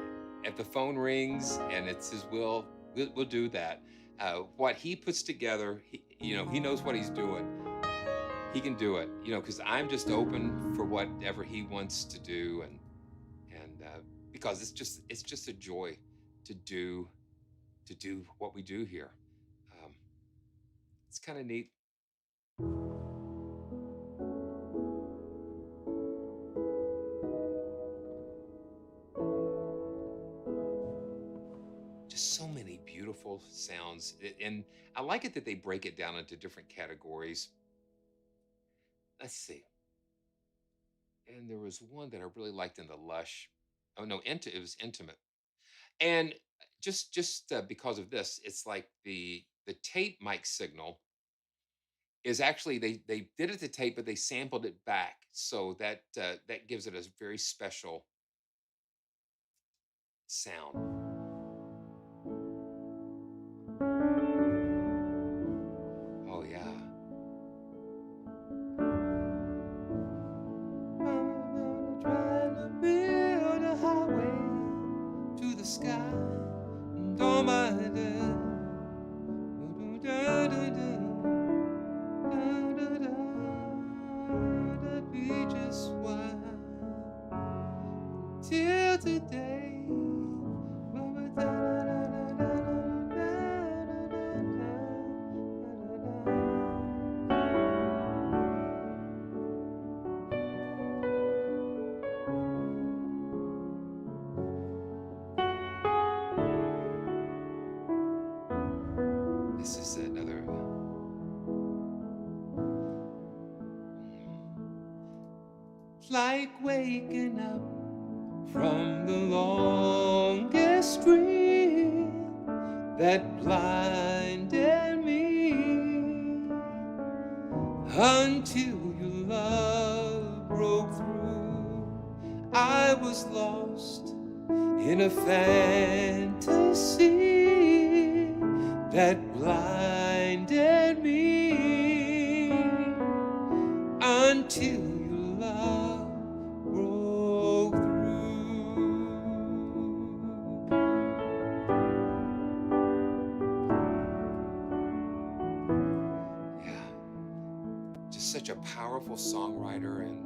If the phone rings and it's His will, we'll do that. What He puts together, you know, He knows what He's doing. he can do it, you know, because I'm just open for whatever he wants to do, and because it's just a joy to do to do what we do here. Um, it's kind of neat. Just so many beautiful sounds, and I like it that they break it down into different categories. Let's see. And there was one that I really liked in the lush. Oh no, it was intimate. And just because of this, it's like the tape mic signal is actually they did it to tape, but they sampled it back, so that gives it a very special sound. Oh yeah. I'm trying to build a highway to the sky, and all my be just wine till today. This is another. Like waking up from the longest dream that blinded me until your love broke through. I was lost in a fantasy that blinded me until your love broke through. Yeah, just such a powerful songwriter, and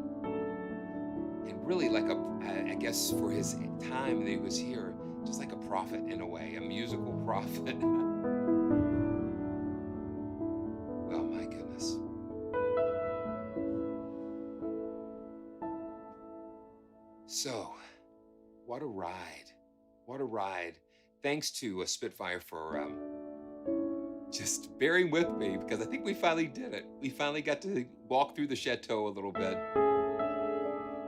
really like I guess for his time that he was here, just like a prophet in a way, a musical prophet. Oh my goodness. So, what a ride. What a ride. Thanks to Spitfire for just bearing with me, because I think we finally did it. We finally got to walk through the chateau a little bit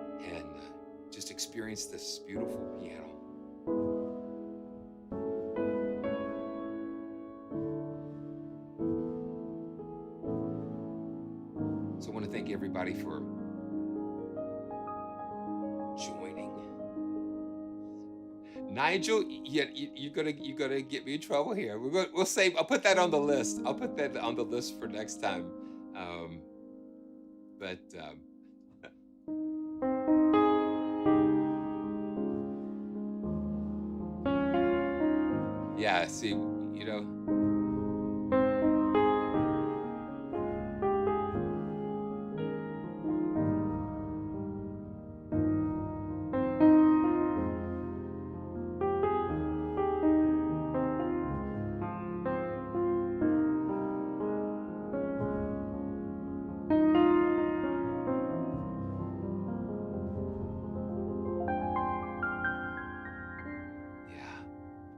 and just experience this beautiful piano. So I want to thank everybody for joining. Nigel, you're gonna get me in trouble here. We'll save. I'll put that on the list. I'll put that on the list for next time. Um, but yeah, see, you know, yeah,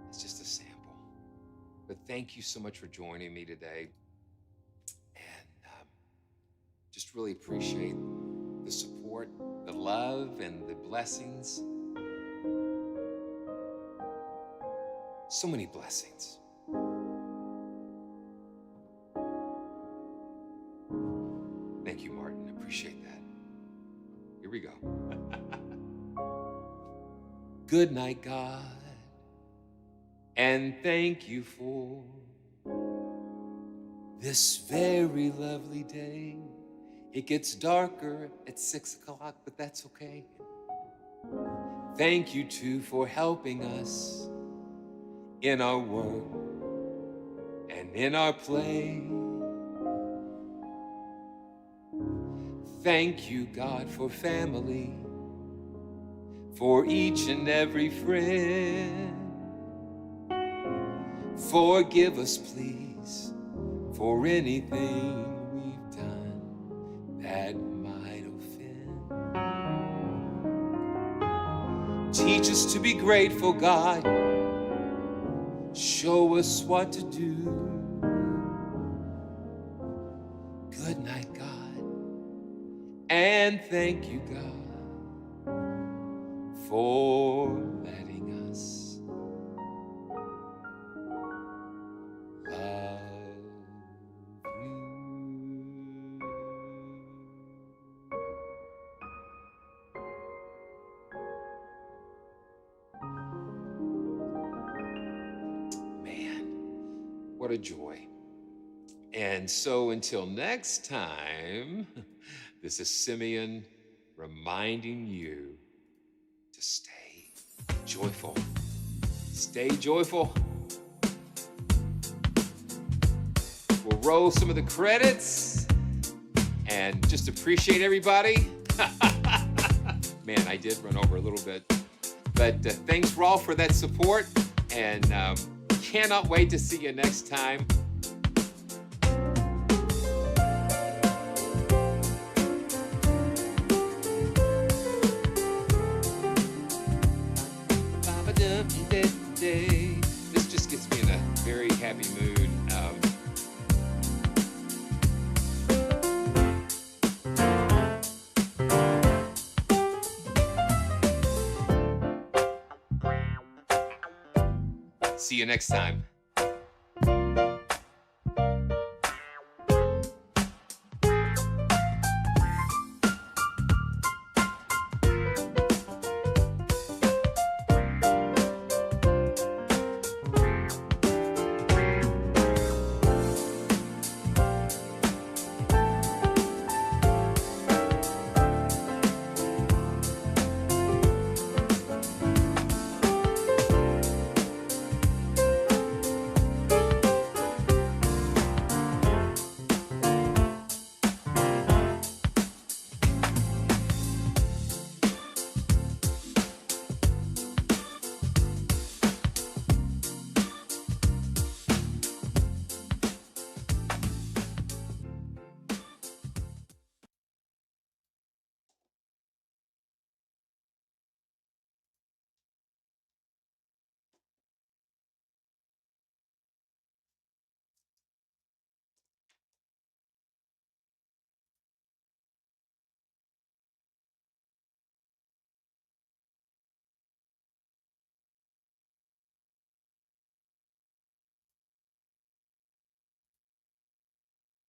it's just a sample. But thank you so much for joining me today, and just really appreciate the support, the love, and the blessings. So many blessings. Thank you, Martin. Appreciate that. Here we go. Good night, God, and thank you for this very lovely day. It gets darker at 6 o'clock, but that's okay. Thank you too for helping us in our work and in our play. Thank you, God, for family, for each and every friend. Forgive us, please, for anything we've done that might offend. Teach us to be grateful, God. Show us what to do. Good night, God. And thank you, God, for letting us love you. Man, what a joy. And so until next time, this is Simeon reminding you to stay joyful. Stay joyful. We'll roll some of the credits and just appreciate everybody. Man, I did run over a little bit. But thanks, Rolf, for that support. And cannot wait to see you next time. This just gets me in a very happy mood. See you next time.